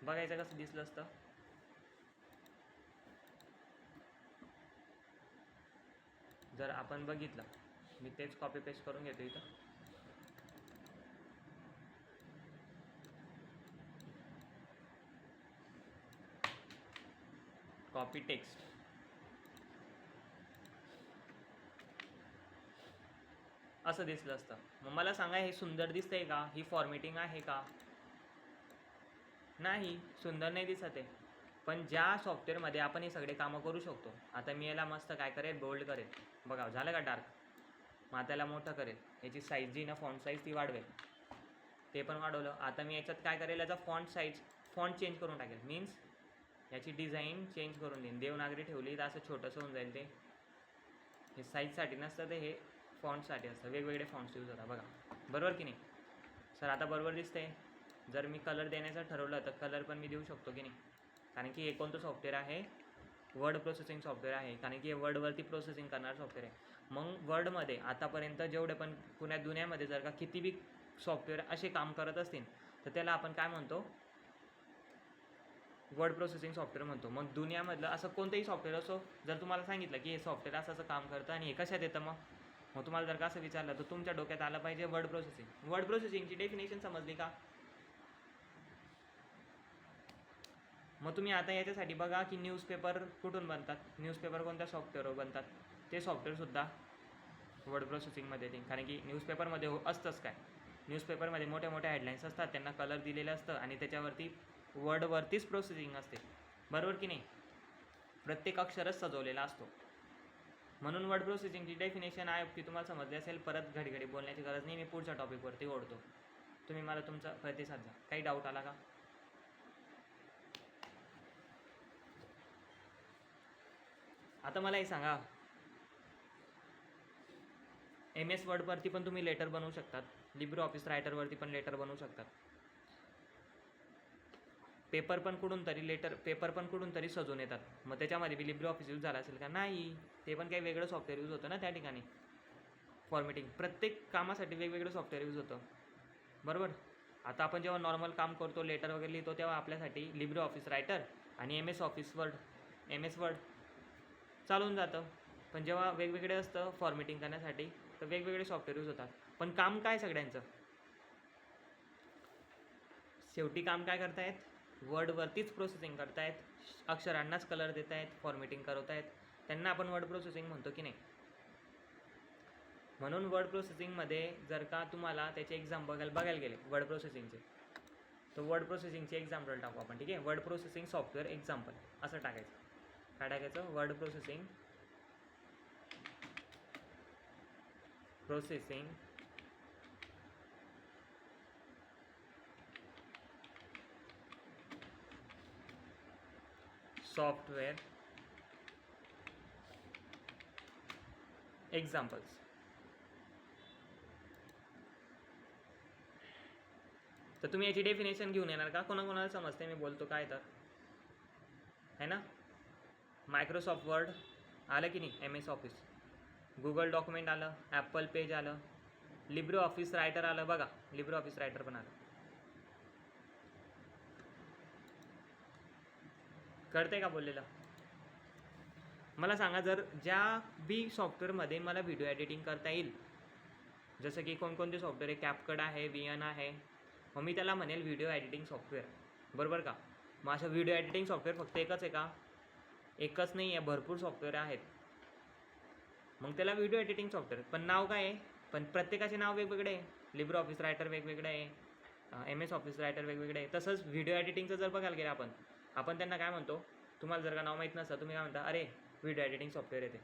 बघायचं कसं दिसलं असतं. जर आपण बघितलं, मी तेच कॉपी पेस्ट करून घेतो इथं. Copy text. असं दिसलं असतं. मग मला सांगा, हे सुंदर दिसतंय का? ही फॉर्मेटिंग आहे का? नाही, सुंदर नाही दिसत आहे. पण ज्या सॉफ्टवेअरमध्ये आपण हे सगळे कामं करू शकतो. आता मी याला मस्त काय करेल? बोल्ड करेल. बघा झालं का डार्क? मग त्याला मोठं करेल. याची साईज जी ना, फॉन्ट साईज ती वाढवेल. ते पण वाढवलं. आता मी याच्यात काय करेल? याचा फॉन्ट चेंज करून टाकेल. मीन्स याची डिझाईन चेंज करून देईन. देवनागरी ठेवली तर असं छोटंसं होऊन जाईल. ते हे साईजसाठी नसतं, ते हे फॉन्टसाठी असतं. वेगवेगळे फॉन्ट्स यूज होतात बघा, बरोबर की नाही? सर आता बरोबर दिसतंय. जर मी कलर देण्याचं ठरवलं तर कलर पण मी देऊ शकतो की नाही? कारण की हे कोणतं सॉफ्टवेअर आहे? वर्ड प्रोसेसिंग सॉफ्टवेअर आहे. कारण की हे वर्डवरती प्रोसेसिंग करणारं सॉफ्टवेअर आहे. मग वर्डमध्ये आतापर्यंत जेवढे पण पुण्या दुनियामध्ये जर का किती बी सॉफ्टवेअर असे काम करत असतील तर त्याला आपण काय म्हणतो? वर्ड प्रोसेसिंग सॉफ्टवेअर म्हणतो. मग दुनियामधलं असं कोणतंही सॉफ्टवेअर असो, जर तुम्हाला सांगितलं की हे सॉफ्टवेअर असं काम करतं आणि हे कशात येतं, मग मग तुम्हाला जर का असं विचारलं तर तुमच्या डोक्यात आलं पाहिजे वर्ड प्रोसेसिंग. वर्ड प्रोसेसिंगची डेफिनेशन समजली का? मग तुम्ही आता याच्यासाठी बघा की न्यूजपेपर कुठून बनतात, न्यूजपेपर कोणत्या सॉफ्टवेअरवर बनतात, ते सॉफ्टवेअरसुद्धा वर्ड प्रोसेसिंगमध्ये येते. कारण की न्यूजपेपरमध्ये असतंच काय, न्यूजपेपरमध्ये मोठ्या मोठ्या हेडलाईन्स असतात, त्यांना कलर दिलेलं असतं आणि त्याच्यावरती वर्डवरतीच प्रोसेसिंग असते, बरोबर की नाही? प्रत्येक अक्षरच सजवलेला असतो. म्हणून वर्ड प्रोसेसिंगची डेफिनेशन आहे की तुम्हाला समजली असेल. परत घडी घडी बोलण्याची गरज नाही, मी पुढच्या टॉपिकवरती ओढतो. तुम्ही मला तुमचा प्रतिसाद द्या. काही डाऊट आला का? आता मला हे सांगा, MS वर्डवरती पण तुम्ही लेटर बनवू शकतात, लिब्रे ऑफिस रायटरवरती पण लेटर बनवू शकतात. पेपर पण कुठून तरी सजवून येतात. मग त्याच्यामध्ये बी लिब्रे ऑफिस यूज झाला असेल का? नाही, ते पण काही वेगळं सॉफ्टवेअर यूज होतं ना त्या ठिकाणी. फॉर्मेटिंग प्रत्येक कामासाठी वेगवेगळं सॉफ्टवेअर यूज होतं, बरोबर. आता आपण जेव्हा नॉर्मल काम करतो, लेटर वगैरे लिहितो, तेव्हा आपल्यासाठी लिब्रे ऑफिस रायटर आणि MS वर्ड चालून जातं. पण जेव्हा वेगवेगळे असतं फॉर्मेटिंग करण्यासाठी तर वेगवेगळे सॉफ्टवेअर यूज होतात. पण काम काय सगळ्यांचं? शेवटी काम काय करतायत? वर्डवरतीच प्रोसेसिंग करतायत, अक्षरांनाच कलर देत आहेत, फॉर्मेटिंग करत आहेत. त्यांना आपण वर्ड प्रोसेसिंग म्हणतो की नाही? म्हणून वर्ड प्रोसेसिंगमध्ये जर का तुम्हाला त्याचे एक्झाम बघायला गेले वर्ड प्रोसेसिंगचे, तर वर्ड प्रोसेसिंगचे एक्झाम्पल टाकू आपण, ठीक आहे? वर्ड प्रोसेसिंग सॉफ्टवेअर एक्झाम्पल असं टाकायचं. काय टाकायचं? Word processing software examples. तर तुम्ही याची डेफिनेशन घेऊन येणार का? कोणाकोणाला समजते मी बोलतो काय तर, है ना? मायक्रोसॉफ्ट वर्ड आलं की नाही, MS ऑफिस, गुगल डॉक्युमेंट आलं, ॲपल पेज आलं, लिब्रे ऑफिस रायटर आलं, बघा लिब्रे ऑफिस रायटर पण आलं. कळतंय का बोललेलं? मला सांगा, जर ज्या बी सॉफ्टवेअरमध्ये मला व्हिडिओ एडिटिंग करता येईल, जसं की कोणकोणते सॉफ्टवेअर आहे, कॅपकट आहे, VN आहे, मग मी त्याला म्हणेल व्हिडिओ एडिटिंग सॉफ्टवेअर, बरोबर का? मग असं व्हिडिओ एडिटिंग सॉफ्टवेअर फक्त एकच आहे का? एकच नाही आहे, भरपूर सॉफ्टवेअर आहेत. मग त्याला व्हिडिओ एडिटिंग सॉफ्टवेअर, पण नाव काय आहे? पण प्रत्येकाचे नाव वेगवेगळे आहे. लिब्रे ऑफिस रायटर वेगवेगळे आहे, MS ऑफिस रायटर वेगवेगळे आहे. तसंच व्हिडिओ एडिटिंगचं जर बघायला गेलं आपण त्यांना काय म्हणतो? तुम्हाला जर का नाव माहीत नसतं, तुम्ही काय म्हणता? अरे व्हिडिओ एडिटिंग सॉफ्टवेअर येते.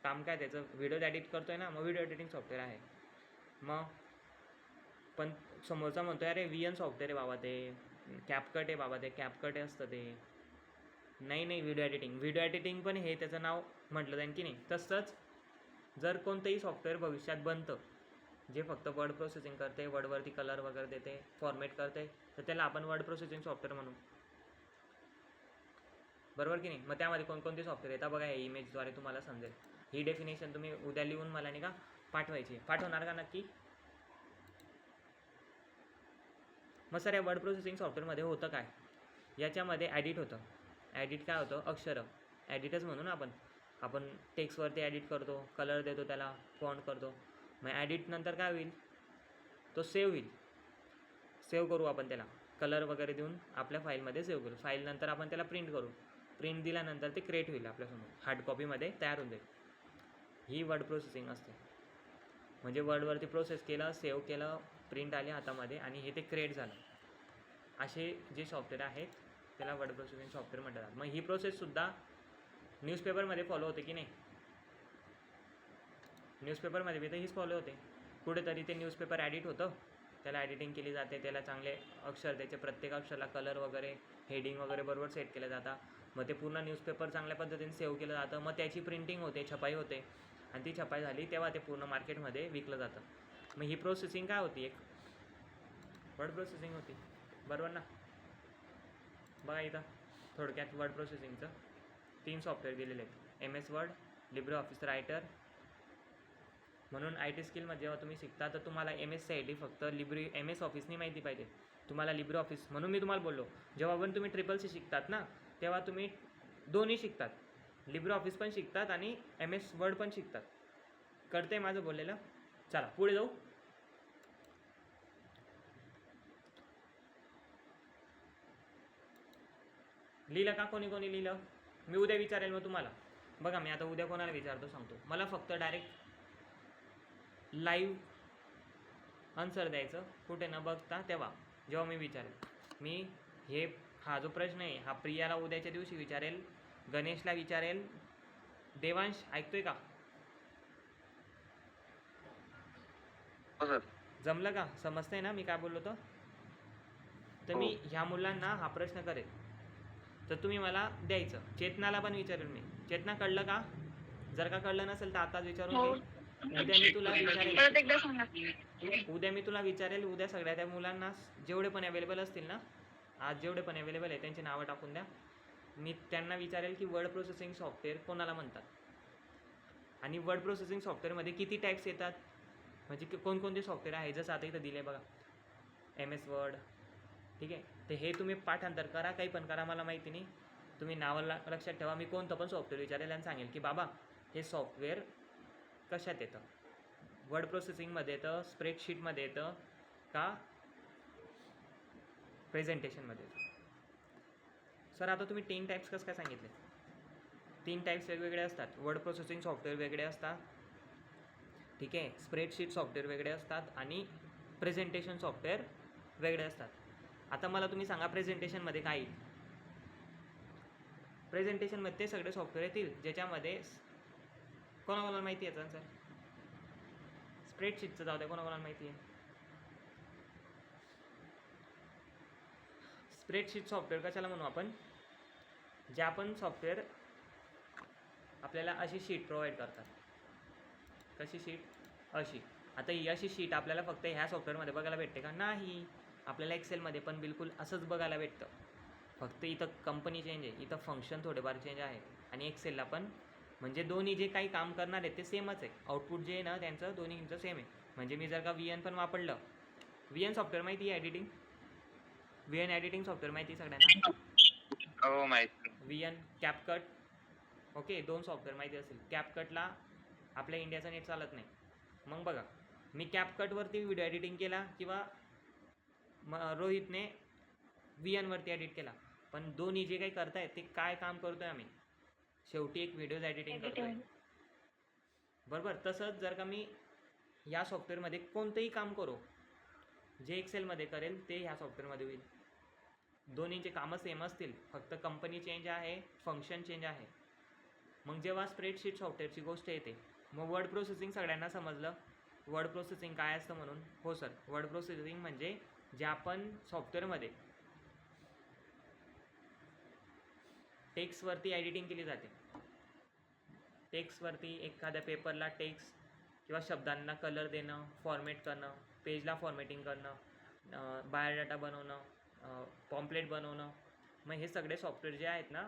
काम काय त्याचं? व्हिडिओ एडिट करतोय ना, मग व्हिडिओ एडिटिंग सॉफ्टवेअर आहे. मग पण समोरचा म्हणतो अरे VN सॉफ्टवेअर आहे बाबा, ते कॅपकट आहे बाबा, ते कॅपकट असतं ते. नाही, व्हिडिओ एडिटिंग पण हे त्याचं नाव म्हटलं जाईल की नाही? तसंच जर कोणतंही सॉफ्टवेअर भविष्यात बनतं जे फक्त वर्ड प्रोसेसिंग करते, वर्डवरती कलर वगैरे देते, फॉर्मेट करते, तर त्याला आपण वर्ड प्रोसेसिंग सॉफ्टवेअर म्हणू, बरोबर की नाही? मग त्यामध्ये कोणकोणते सॉफ्टवेअर येतात बघा, या इमेजद्वारे तुम्हाला समजेल. ही डेफिनेशन तुम्ही उद्या लिहून मला नाही का पाठवायची. पाठवणार का नक्की? मग सर या वर्ड प्रोसेसिंग सॉफ्टवेअरमध्ये होतं काय? याच्यामध्ये ॲडिट होतं. ॲडिट काय होतं? अक्षरं ॲडिटच म्हणून आपण टेक्स्टवरती ॲडिट करतो, कलर देतो, त्याला फॉन्ट करतो. मग ॲडिट नंतर काय होईल? तो सेव्ह होईल. सेव्ह करू आपण त्याला, कलर वगैरे देऊन आपल्या फाईलमध्ये सेव्ह करू. फाईल नंतर आपण त्याला प्रिंट करू. प्रिंट दिल्यानंतर ते क्रिएट होईल आपल्यासमोर, हार्ड कॉपीमध्ये तयार होऊन जाईल. ही वर्ड प्रोसेसिंग असते. म्हणजे वर्डवरती प्रोसेस केलं, सेव्ह केलं, प्रिंट आली हातामध्ये आणि हे ते क्रिएट झालं. असे जे सॉफ्टवेअर आहेत त्याला वर्ड प्रोसेसिंग सॉफ्टवेअर म्हणतात. मग ही प्रोसेससुद्धा न्यूजपेपरमध्ये फॉलो होते की नाही? न्यूजपेपरमध्ये बी तर हीच फॉलो होते. कुठेतरी ते न्यूजपेपर ॲडिट होतं, त्याला एडिटिंग केली जाते, त्याला चांगले अक्षर, त्याचे प्रत्येक अक्षराला कलर वगैरे, हेडिंग वगैरे बरोबर सेट केलं जातं. मग ते पूर्ण न्यूजपेपर चांगल्या पद्धतीने सेव्ह केलं जातं. मग त्याची प्रिंटिंग होते, छपाई होते, आणि ती छपाई झाली तेव्हा ते पूर्ण मार्केटमध्ये विकलं जातं. मग ही प्रोसेसिंग काय होती? एक वर्ड प्रोसेसिंग होती, बरोबर ना? बघा इथं थोडक्यात वर्ड प्रोसेसिंगचं 3 सॉफ्टवेअर दिलेले आहेत, MS word, Libre office writer. म्हणून IT स्किलमध्ये जेव्हा तुम्ही शिकता तर तुम्हाला MSCIT फक्त MS ऑफिसनी माहिती पाहिजे, तुम्हाला लिब्रे ऑफिस. म्हणून मी तुम्हाला बोललो, जेव्हा पण तुम्ही CCC शिकतात ना, तेव्हा तुम्ही दोन्ही शिकतात, लिब्रे ऑफिस पण शिकतात आणि MS वर्ड पण शिकतात. कळतंय माझं बोललेलं? चला पुढे जाऊ. लिहिलं का कोणी कोणी लिहिलं? मी उद्या विचारेल मग तुम्हाला. बघा मी आता उद्या कोणाला विचारतो सांगतो. मला फक्त डायरेक्ट लाईव्ह आन्सर द्यायचं, कुठे न बघता तेव्हा जेव्हा मी विचारेल. मी हा जो प्रश्न आहे हा प्रियाला उद्याच्या दिवशी विचारेल, गणेशला विचारेल. देवांश ऐकतोय का? हो सर. जमलं का? समजतंय ना मी काय बोललो तर? तर मी ह्या मुलांना हा प्रश्न करेल, तर तुम्ही मला द्यायचं. चेतनाला पण विचारेल मी. चेतना कळलं का? जर का कळलं नसेल तर आताच विचारून हो. घे. उद्या मी तुला विचारेल. परत एकदा सांगा. उद्या मी तुला विचारेल. उद्या सगळ्या त्या मुलांना जेवढे पण अवेलेबल असतील ना, आज जेवढे पण अवेलेबल आहे त्यांची नावं टाकून द्या. मी त्यांना विचारेल की वर्ड प्रोसेसिंग सॉफ्टवेअर कोणाला म्हणतात आणि वर्ड प्रोसेसिंग सॉफ्टवेअरमध्ये किती टाईप्स येतात, म्हणजे कोणकोणते सॉफ्टवेअर आहे. जसं आता इथं दिले बघा, MS वर्ड. ठीक आहे, तर हे तुम्ही पाठांतर करा, काही पण करा, मला माहिती नाही. तुम्ही नावाला लक्षात ठेवा. मी कोणतं पण सॉफ्टवेअर विचारेल आणि सांगेल की बाबा हे सॉफ्टवेअर कशात येतं, वर्ड प्रोसेसिंगमध्ये येतं, स्प्रेडशीटमध्ये येतं का प्रेझेंटेशनमध्ये येतं. सर आता तुम्ही 3 टाईप्स कसं काय सांगितले? 3 टाईप्स वेगवेगळे असतात. वर्ड प्रोसेसिंग सॉफ्टवेअर वेगळे असतात, ठीक आहे, स्प्रेडशीट सॉफ्टवेअर वेगळे असतात आणि प्रेझेंटेशन सॉफ्टवेअर वेगळे असतात. आता मला तुम्ही सांगा प्रेझेंटेशनमध्ये काय येईल? प्रेझेंटेशनमध्ये ते सगळे सॉफ्टवेअर येतील ज्याच्यामध्ये कोणाकोणाला माहिती आहे सर? स्प्रेडशीटचं जाऊ द्या, कोणाकोणाला माहिती आहे? स्प्रेडशीट सॉफ्टवेअर कशाला म्हणू आपण? जे आपण सॉफ्टवेअर आपल्याला अशी शीट प्रोव्हाइड करतात. कशी शीट? अशी. आता ही अशी शीट आपल्याला फक्त ह्या सॉफ्टवेअरमध्ये बघायला भेटते का? नाही. आपल्याला एक्सेलमध्ये पण बिलकुल असंच बघायला भेटतं. फक्त इथं कंपनी चेंज आहे, इथं फंक्शन थोडेफार चेंज आहे आणि एक्सेलला पण, म्हणजे दोन्ही जे काही काम करणार आहे ते सेमच आहे. आउटपुट जे आहे ना त्यांचं दोन्हीचं सेम आहे. म्हणजे मी जर का VN पण वापरलं, VN सॉफ्टवेअर माहिती आहे एडिटिंग? VN एडिटिंग सॉफ्टवेअर माहिती आहे सगळ्यांना? हो माहिती. VN, CapCut. ओके, 2 सॉफ्टवेअर माहिती असेल. कॅपकटला आपल्या इंडियाचा नेट चालत नाही. मग बघा, मी कॅपकटवरती व्हिडिओ एडिटिंग केला किंवा रोहितने VNवरती एडिट केला, पण दोन्ही जे काही करतायत ते काय काम करतोय आम्ही? शेवटी एक व्हिडिओज एडिटिंग करतोय, बरोबर. तसंच जर का मी या सॉफ्टवेअरमध्ये कोणतंही काम करू, जे एक्सेलमध्ये करेल ते ह्या सॉफ्टवेअरमध्ये होईल. दोन्हीचे कामं सेम असतील, फक्त कंपनी चेंज आहे, फंक्शन चेंज आहे. मग जेव्हा स्प्रेडशीट सॉफ्टवेअरची गोष्ट येते, मग वर्ड प्रोसेसिंग सगळ्यांना समजलं. वर्ड प्रोसेसिंग काय असतं म्हणून? हो सर, वर्ड प्रोसेसिंग म्हणजे जे आपण सॉफ्टवेअरमध्ये टेक्स्टवरती एडिटिंग केली जाते. टेक्स्टवरती एखाद्या पेपरला टेक्स्ट किंवा शब्दांना कलर देणं, फॉर्मेट करणं, पेजला फॉर्मेटिंग करणं, बायोडाटा बनवणं, पॉम्पलेट बनवणं, मग हे सगळे सॉफ्टवेअर जे आहेत ना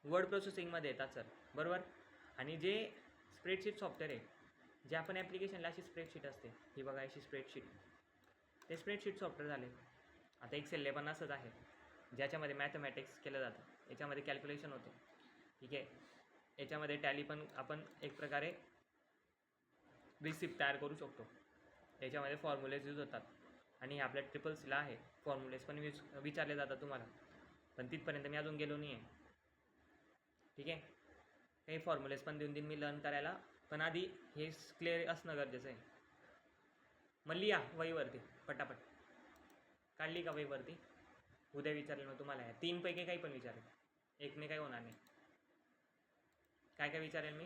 वर्ड प्रोसेसिंगमध्ये येतात सर, बरोबर. आणि जे स्प्रेडशीट सॉफ्टवेअर आहे, जे आपण ॲप्लिकेशनला अशी स्प्रेडशीट असते, ही बघा अशी स्प्रेडशीट, ते स्प्रेडशीट सॉफ्टवेअर झाले. आता एक्सेल पण असंच आहे, ज्याच्यामध्ये मॅथमॅटिक्स केलं जातं, याच्यामध्ये कॅल्क्युलेशन होतं, ठीक आहे. याच्यामध्ये टॅली पण आपण एक प्रकारे रिसिप्ट तयार करू शकतो. याच्यामध्ये फॉर्म्युलेज यूज होतात आणि आपल्या ट्रिपल्सला आहे, फॉर्म्युलेज पण विचारले जातात तुम्हाला, पण तिथपर्यंत मी अजून गेलो नाही आहे, ठीक आहे. काही फॉर्म्युलेज पण देऊन मी लर्न करायला, पण आधी हे क्लिअर असणं गरजेचं आहे. मग लिहा वहीवरती पटापट. काढली का वहीवरती? उद्या विचारेल मग तुम्हाला. 3 पैकी काही पण विचारेल, एकने काही होणार नाही. काय काय विचारेल मी?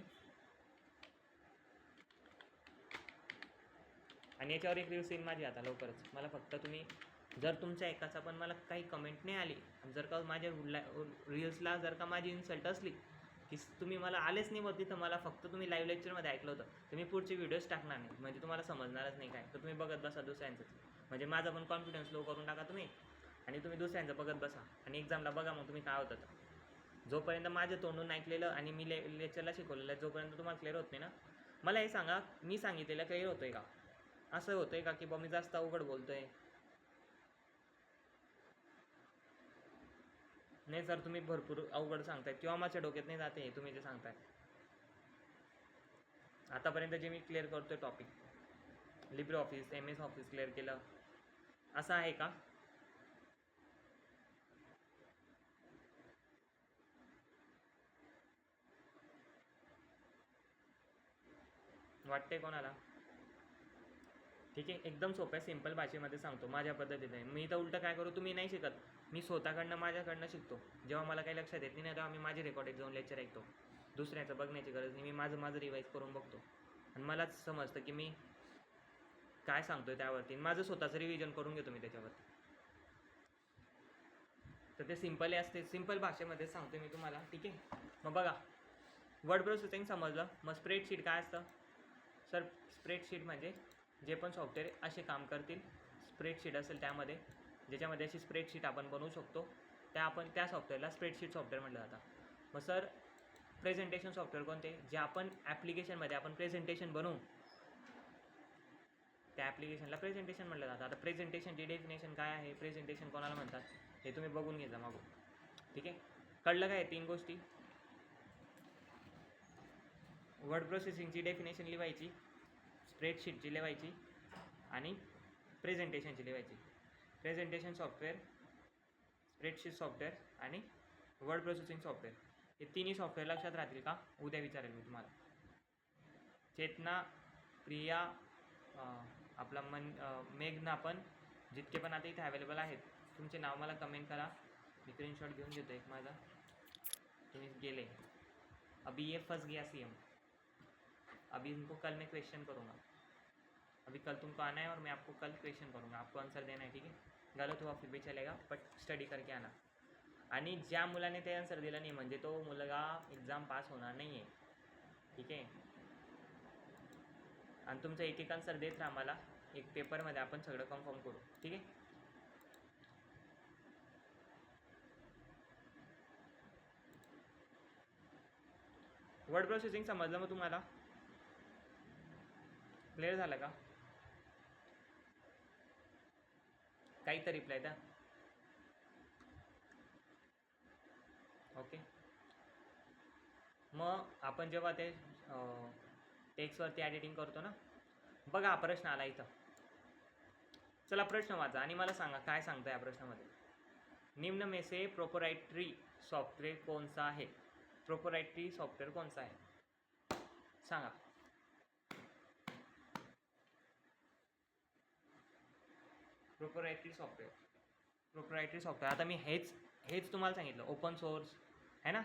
आणि याच्यावर एक रील्स येईल माझी आता लवकरच. मला फक्त तुम्ही, जर तुमच्या एकाचा पण मला काही कमेंट नाही आली, जर का माझ्या रील्सला जर का माझी इन्सल्ट असली की तुम्ही मला आलेच नाही वरती, तर मला फक्त तुम्ही लाईव्ह लेक्चरमध्ये ऐकलं होतं, तर मी पुढचे व्हिडिओज टाकणार नाही, म्हणजे तुम्हाला समजणारच नाही काय. तर तुम्ही बघत बसा दुसऱ्यांचं, म्हणजे माझा पण कॉन्फिडन्स लो करून टाका तुम्ही, आणि तुम्ही दुसऱ्यांचं बघत बसा आणि एक्झामला बघा मग तुम्ही काय होतं. तर जोपर्यंत माझं तोंडून ऐकलेलं आणि मी लेक्चरला शिकवलेलं आहे, जोपर्यंत तुम्हाला क्लिअर होत नाही ना, मला हे सांगा, मी सांगितलेलं क्लिअर होतं आहे का? असं होतं आहे का की बा मी जास्त अवघड बोलतो आहे? नाही सर, तुम्ही भरपूर अवघड सांगताय किंवा माझ्या डोक्यात नाही जाते तुम्ही जे सांगताय. आतापर्यंत जे मी क्लिअर करतोय topic, LibreOffice, M S Office clear केलं, असं आहे का? वाटते कोणाला? ठीक आहे, एकदम सोप्या सिंपल भाषेमध्ये सांगतो माझ्या पद्धतीने. मी तर उलटं काय करू, तुम्ही नाही शिकत, मी स्वतःकडनं माझ्याकडनं शिकतो. जेव्हा मला काही लक्षात येत नाही तेव्हा मी माझे रेकॉर्डेड जाऊन लेक्चर ऐकतो. दुसऱ्याचं बघण्याची गरज नाही, मी माझं रिवाईज करून बघतो आणि मलाच समजतं की मी काय सांगतोय त्यावरती. माझं स्वतःचं रिव्हिजन करून घेतो मी त्याच्यावरती. तर ते सिंपल असते, सिंपल भाषेमध्ये सांगतो मी तुम्हाला. ठीक आहे, मग बघा, वर्ड प्रोसेसिंग समजलं. मग स्प्रेडशीट काय असतं सर? स्प्रेडशीट म्हणजे जे पण सॉफ्टवेअर असे काम करतील, स्प्रेडशीट असेल त्यामध्ये, ज्याच्यामध्ये अशी स्प्रेडशीट आपण बनवू शकतो, त्या सॉफ्टवेअरला स्प्रेडशीट सॉफ्टवेअर म्हटलं जातं. मग सर प्रेझेंटेशन सॉफ्टवेअर कोणते? जे आपण ॲप्लिकेशनमध्ये आपण प्रेझेंटेशन बनवू, त्या ॲप्लिकेशनला प्रेझेंटेशन म्हटलं जातं. आता प्रेझेंटेशनची डेफिनेशन काय आहे, प्रेझेंटेशन कोणाला म्हणतात, हे तुम्ही बघून घे जा मागून. ठीक आहे, कळलं काय? 3 गोष्टी. वर्ड प्रोसेसिंगची डेफिनेशन लिहायची, स्प्रेडशीटची लिहायची आणि प्रेझेंटेशनची लिहायची. प्रेझेंटेशन सॉफ्टवेअर, स्प्रेडशीट सॉफ्टवेअर आणि वर्ड प्रोसेसिंग सॉफ्टवेअर, हे तिन्ही सॉफ्टवेअर लक्षात राहतील का? उद्या विचारेल मी तुम्हाला. चेतना, प्रिया, आपला मेघना, पण जितके पण आता इथे अवेलेबल आहेत, तुमचे नाव मला कमेंट करा. मी स्क्रीनशॉट घेऊन घेतो एक माझा. तुम्ही गेले, अभी ये फंस गया सीएम, अभी इनको कल मैं क्वेश्चन करूँगा. अभी कल तुमको आना है और मैं आपको कल क्वेश्चन करूँगा, आपको आंसर देना है. ठीक है, गलत हुआ फिर भी चलेगा, बट स्टडी करके आना. आणि ज्या मुलाने ते आन्सर दिलं नाही म्हणजे तो मुलगा एक्झाम पास होणार नाही आहे. ठीक आहे, आणि तुमचं एक आन्सर देत राहा मला, एक पेपरमध्ये आपण सगळं कन्फर्म करू. ठीक आहे, वर्ड प्रोसेसिंग समजलं मग तुम्हाला? क्लिअर झालं का? काही तर रिप्लाय द्या. ओके, मग आपण जेव्हा ते टेक्स्टवरती एडिटिंग करतो ना, बघा हा प्रश्न आला इथं. चला प्रश्न वाचा आणि मला सांगा काय सांगतं या प्रश्नामध्ये. निम्न में से प्रोप्राइटरी सॉफ्टवेअर कौन सा है? प्रोप्राइटरी सॉफ्टवेअर कौन सा है सांगा. प्रोप्राइटरी सॉफ्टवेअर, आता मी हेच तुम्हाला सांगितलं. ओपन सोर्स आहे ना,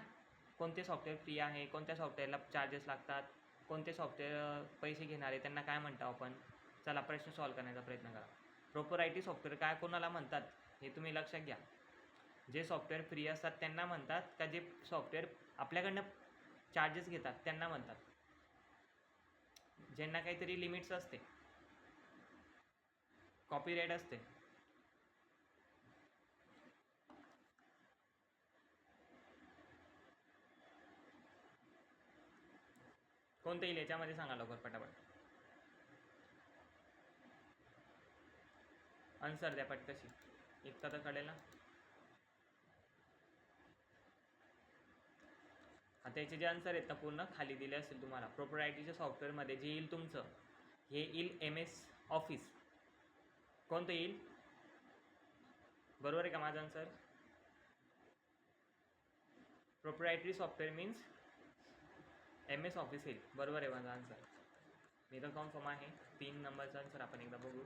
कोणते सॉफ्टवेअर फ्री आहे, कोणत्या सॉफ्टवेअरला चार्जेस लागतात, कोणते सॉफ्टवेअर पैसे घेणारे त्यांना काय म्हणतो आपण. चला प्रश्न सॉल्व करण्याचा प्रयत्न करा. प्रोप्रायटरी सॉफ्टवेअर काय कोणाला म्हणतात हे तुम्ही लक्षात घ्या. जे सॉफ्टवेअर फ्री असतात त्यांना म्हणतात, का जे सॉफ्टवेअर आपल्याकडनं चार्जेस घेतात त्यांना म्हणतात. ज्यांना काहीतरी लिमिट्स असते, कॉपीराईट असते. कोणतं येईल याच्यामध्ये सांगा लवकर पटापट. आन्सर द्या पटकशी, इतकं तर कळेल ना. आता याचे जे आन्सर आहेत ना पूर्ण खाली दिले असेल तुम्हाला. प्रोप्रायटरीच्या सॉफ्टवेअरमध्ये जे येईल तुमचं, हे येईल MS ऑफिस. कोणतं येईल? बरोबर आहे का माझा answer? Proprietary software means MS office येईल. बरोबर आहे माझा आन्सर, मी तर कन्फर्म आहे. 3 नंबरचा आन्सर आपण एकदा बघू.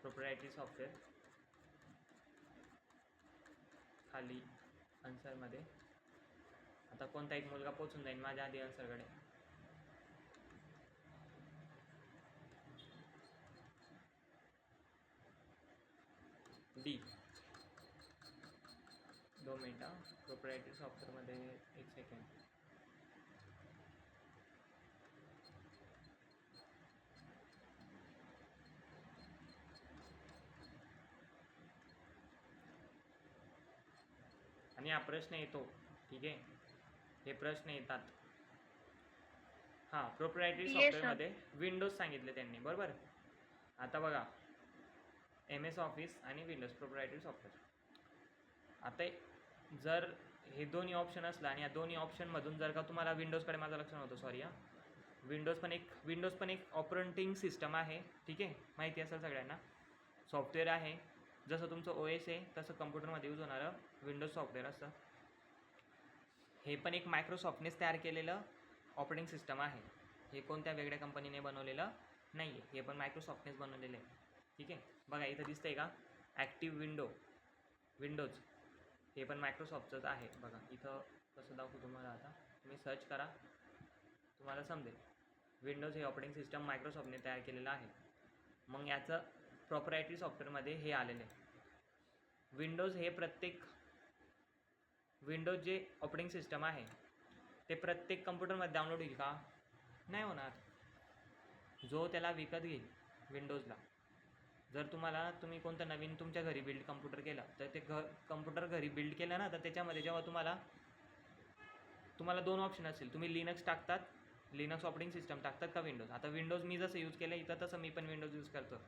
प्रोप्रायटरी सॉफ्टवेअर खाली आन्सरमध्ये. आता कोणता एक मुलगा पोचून जाईल माझ्या आधी आन्सरकडे. डी. 2 मिनटं, प्रोप्रायटरी सॉफ्टवेअरमध्ये 1 सेकंड. आणि हा प्रश्न येतो. ठीक आहे, हे प्रश्न येतात. हां, प्रोप्रायटरी सॉफ्टवेअरमध्ये विंडोज सांगितले त्यांनी, बरोबर. आता बघा, MS ऑफिस आणि विंडोज प्रोप्रायटरी सॉफ्टवेअर. आता जर हे दोन्ही ऑप्शन असलं आणि या दोन्ही ऑप्शनमधून जर का तुम्हाला विंडोजकडे माझं लक्ष नव्हतं, सॉरी हां, विंडोज पण एक ऑपरेटिंग सिस्टम आहे, ठीक आहे, माहिती असेल सगळ्यांना. सॉफ्टवेअर आहे, जसं तुमचं OS आहे तसं कम्प्युटरमध्ये यूज होणारं विंडोज सॉफ्टवेअर असतं. हे पण एक मायक्रोसॉफ्टनेच तयार केलेलं ऑपरेटिंग सिस्टम आहे. हे कोणत्या वेगळ्या कंपनीने बनवलेलं नाही आहे, हे पण मायक्रोसॉफ्टनेच बनवलेलं आहे, ठीक आहे. बघा इथं दिसतंय का ॲक्टिव्ह विंडोज, हे पण मायक्रोसॉफ्टचंच आहे. बघा इथं कसं दाखवू तुम्हाला, आता तुम्ही सर्च करा तुम्हाला समजेल. विंडोज हे ऑपरेटिंग सिस्टम मायक्रोसॉफ्टने तयार केलेलं आहे. मग याचं प्रॉपरायटरी सॉफ्टवेअरमध्ये हे आलेलं आहे. विंडोज जे ऑपरेटिंग सिस्टम आहे ते प्रत्येक कम्प्युटरमध्ये डाउनलोड होईल का? नाही होणार. जो त्याला विकत घेईल विंडोजला, जर तुम्ही कोणतं नवीन तुमच्या घरी बिल्ड कम्प्युटर केलं तर ते कम्प्युटर घरी बिल्ड केलं ना, तर त्याच्यामध्ये जेव्हा तुम्हाला 2 ऑप्शन असतील. तुम्ही लिनक्स ऑपरेटिंग सिस्टम टाकतात का विंडोज. आता विंडोज मी जसं यूज केलं इथं तसं मी पण विंडोज यूज करतो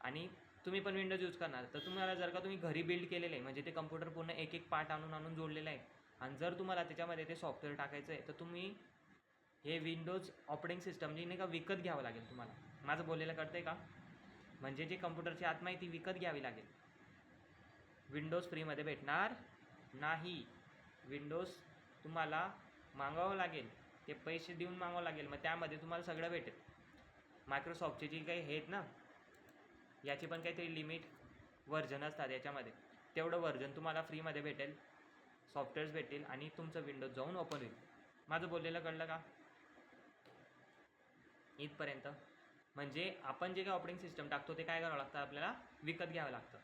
आणि तुम्ही पण विंडोज यूज करणार. तर तुम्हाला जर का तुम्ही घरी बिल्ड केलेलं आहे, म्हणजे ते कम्प्युटर पूर्ण एक एक पार्ट आणून जोडलेलं आहे, आणि जर तुम्हाला त्याच्यामध्ये ते सॉफ्टवेअर टाकायचं आहे, तर तुम्ही हे विंडोज ऑपरेटिंग सिस्टम जी नाही का विकत घ्यावं लागेल तुम्हाला. माझं बोललेलं कळतंय का? म्हणजे जे कम्प्युटरची आत्मा आहे ती विकत घ्यावी लागेल. विंडोज फ्रीमध्ये भेटणार नाही. विंडोज तुम्हाला मागवावं लागेल, ते पैसे देऊन मागवावं लागेल. मग त्यामध्ये तुम्हाला सगळं भेटेल. मायक्रोसॉफ्टचे जी काही आहेत ना, याची पण काहीतरी लिमिट व्हर्जन असतात याच्यामध्ये, तेवढं व्हर्जन तुम्हाला फ्रीमध्ये भेटेल, सॉफ्टवेअर्स भेटेल आणि तुमचं विंडोज जाऊन ओपन होईल. माझं बोललेलं कळलं का इथपर्यंत? म्हणजे आपण जे काही ऑपरेटिंग सिस्टम टाकतो ते काय करावं लागतं, आपल्याला विकत घ्यावं लागतं,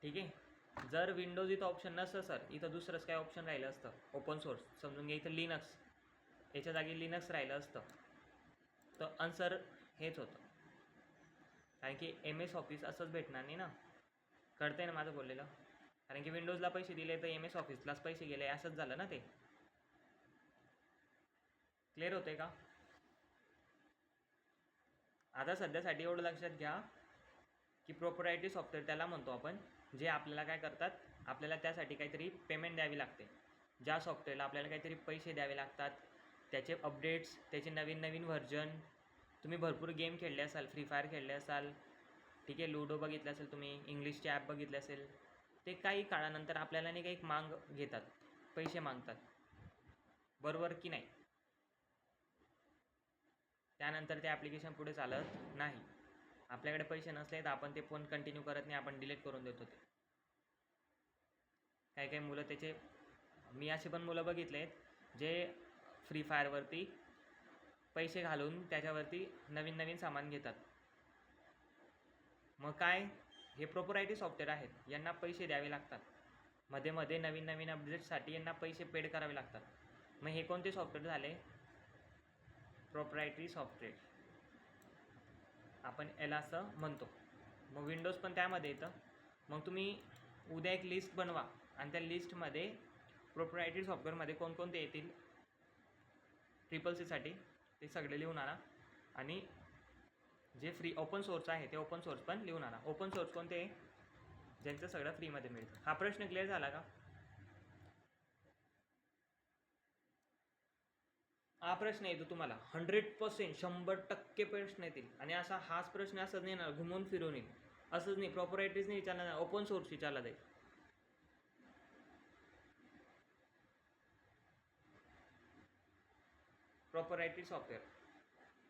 ठीक आहे. जर विंडोज इथं ऑप्शन नसतं सर, इथं दुसरंच काय ऑप्शन राहिलं असतं, ओपन सोर्स समजून घ्या. इथं लिनक्स, याच्या जागी लिनक्स राहिलं असतं, तर आन्सर हेच होतं. कारण की MS ऑफिस असंच भेटणार नाही ना. कळतंय ना माझं बोललेलं? कारण की विंडोजला पैसे दिले तर MS ऑफिसलाच पैसे गेले, असंच झालं ना. ते क्लिअर होतंय का? आता सध्यासाठी एवढं लक्षात घ्या की प्रोप्रायटरी सॉफ्टवेअर त्याला म्हणतो आपण, जे आपल्याला काय करतात, आपल्याला त्यासाठी काहीतरी पेमेंट द्यावी लागते. ज्या सॉफ्टवेअरला आपल्याला काहीतरी पैसे द्यावे लागतात, त्याचे अपडेट्स, त्याचे नवीन व्हर्जन. तुम्ही भरपूर गेम खेळले असाल, फ्री फायर खेळले असाल, ठीक आहे, लुडो बघितलं असेल तुम्ही, इंग्लिशचे ॲप बघितले असेल. ते काही काळानंतर आपल्याला नाही काही मांग घेतात, पैसे मागतात, बरोबर की नाही? त्यानंतर ते ॲप्लिकेशन पुढे चालत नाही. आपल्याकडे पैसे नसले तर आपण ते फोन कंटिन्यू करत नाही, आपण डिलीट करून देतो. ते काही मुलं त्याचे, मी असे पण मुलं बघितले आहेत जे फ्री फायरवरती पैसे घालून त्याच्यावरती नवीन सामान घेतात. मग काय, हे प्रोप्रायटरी सॉफ्टवेअर आहेत, यांना पैसे द्यावे लागतात. मध्ये नवीन अपडेट्ससाठी यांना पैसे पेड करावे लागतात. मग हे कोणते सॉफ्टवेअर झाले? प्रोप्रायटरी सॉफ्टवेअर आपण याला असं म्हणतो. मग विंडोज पण त्यामध्ये येतं. मग तुम्ही उद्या एक लिस्ट बनवा आणि त्या लिस्टमध्ये प्रोप्रायटरी सॉफ्टवेअरमध्ये कोणकोणते येतील CCC ते सगळे लिहून आणा. आणि जे फ्री ओपन सोर्स आहे ते ओपन सोर्स पण लिहून आणा. ओपन सोर्स कोणते? ज्यांचं सगळं फ्रीमध्ये मिळतं. हा प्रश्न क्लिअर झाला का? हा प्रश्न येतो तुम्हाला 100%, 100% प्रश्न येतील. आणि असा हाच प्रश्न असंच नाही ना, घुमून फिरून येईल. असंच नाही, प्रॉपरायटरीज नाही विचारला जाईल, ओपन सोर्स विचारला जाईल. प्रॉपरायटरी सॉफ्टवेअर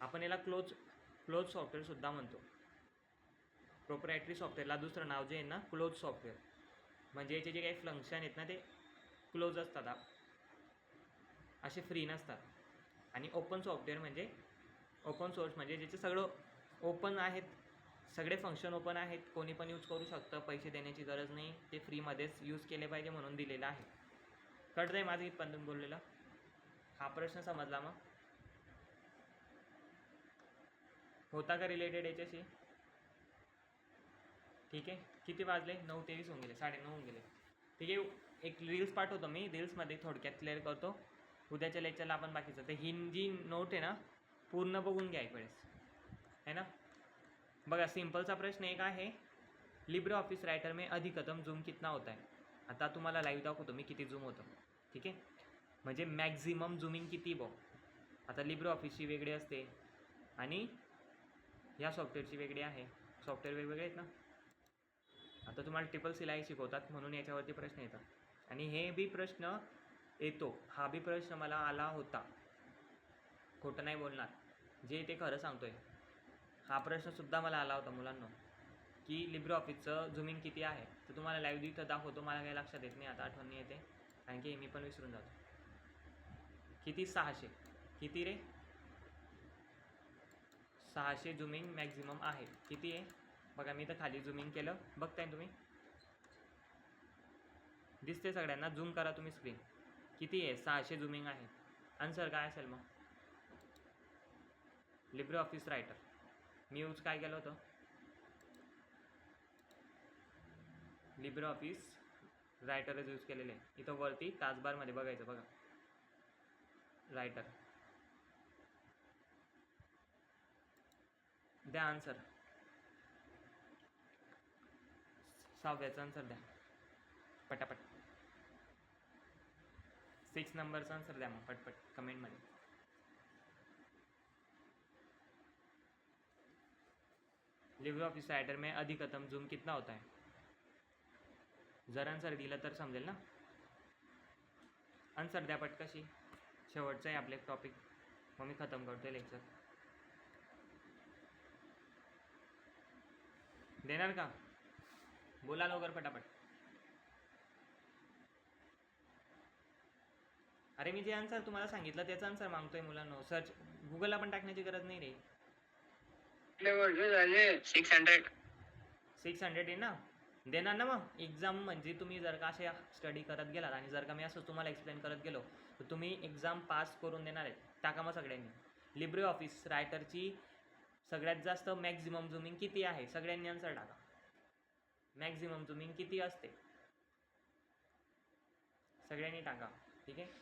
आपण याला क्लोज सॉफ्टवेअरसुद्धा म्हणतो. प्रोप्रायटरी सॉफ्टवेअरला दुसरं नाव जे आहे ना, क्लोज सॉफ्टवेअर. म्हणजे याचे जे काही फंक्शन आहेत ना, ते क्लोज असतात, असे फ्री नसतात. आणि ओपन सॉफ्टवेअर म्हणजे ओपन सोर्स, म्हणजे ज्याचे सगळं ओपन आहेत, सगळे फंक्शन ओपन आहेत, कोणी पण यूज करू शकतं, पैसे देण्याची गरज नाही, ते फ्रीमध्येच यूज केले पाहिजे म्हणून दिलेलं आहे. कळतं आहे माझं इथपर्यंत बोललेलं? हा प्रश्न समजला? मग होता का रिलेटेड याच्याशी? ठीक आहे. किती वाजले? 9:23 होऊन गेले, 9:30 होऊन गेले. ठीक आहे, एक रील्स पाठवतो मी, रील्समध्ये थोडक्यात क्लिअर करतो. उद्याच्या लेक्चरला आपण बाकीचं, तर ही जी नोट आहे ना, पूर्ण बघून घ्या एक वेळेस, है ना. बघा, सिंपलचा प्रश्न एक आहे, लिब्रे ऑफिस रायटर में अधिकतम जूम कितना होता है. आता तुम्हाला लाईव्ह दाखवतो मी किती जूम होतं, ठीक आहे. म्हणजे मॅक्झिमम जूमिंग किती बघ. आता लिब्रे ऑफिसची वेगळी असते आणि ह्या सॉफ्टवेअरची वेगळी आहे. सॉफ्टवेअर वेगवेगळे आहेत ना. आता तुम्हाला ट्रिपल सिलाई शिकवतात म्हणून याच्यावरती प्रश्न येतात आणि हे बी प्रश्न येतो. हा बी प्रश्न मला आला होता, खोटं नाही बोलणार, जे ते खरं सांगतोय. हा प्रश्नसुद्धा मला आला होता मुलांनो, की लिब्रे ऑफिसचं झूमिंग किती आहे. तर तुम्हाला लाईव्ह इथं दाखवतो. मला काही लक्षात येत नाही आता, आठवण नाही येते कारण की मी पण विसरून जातो. किती? 600. किती रे? 600 झूमिंग मॅक्झिमम आहे. किती आहे बघा, मी तर खाली झूमिंग केलं, बघताय तुम्ही, दिसते सगळ्यांना. झूम करा तुम्ही स्क्रीन. किती आहे? 600 झूमिंग आहे. आन्सर काय असेल मग? लिब्रे ऑफिस रायटर मी यूज काय केलं होतं? लिब्रे ऑफिस रायटरच यूज केलेले आहे. इथं वरती टास्कबारमध्ये बघायचं बघा, रायटर. द्या आन्सर. 6व्याचा आन्सर द्या पटापट. 6 नंबरचा आन्सर द्या मग पटपट कमेंटमध्ये. लिब्रे ऑफिस राइटर में अधिकतम जूम कितना होता है? जर आन्सर दिलं तर समजेल ना. आन्सर द्या पटकशी. शेवटचं आहे आपले टॉपिक, मग मी खतम करतोय लेक्चर. देणार का? बोला लवकर पटापट. अरे मी जे आन्सर तुम्हाला सांगितलं त्याचा आन्सर मागतोय मुलांनो. सर्च गुगलला पण टाकण्याची गरज नाही रे. 600. 600 आहे ना. देणार ना मग. एक्झाम म्हणजे तुम्ही जर का असे स्टडी करत गेलात आणि जर का मी असं तुम्हाला एक्सप्लेन करत गेलो तर तुम्ही एक्झाम पास करून देणार आहेत. टाका मग सगळ्यांनी. लिब्रे ऑफिस रायटरची सगळ्यात जास्त मॅक्झिमम झूमिंग किती आहे? सगळ्यांनी आन्सर टाका. मॅक्झिमम झूमिंग किती असते? सगळ्यांनी टाका. ठीक आहे.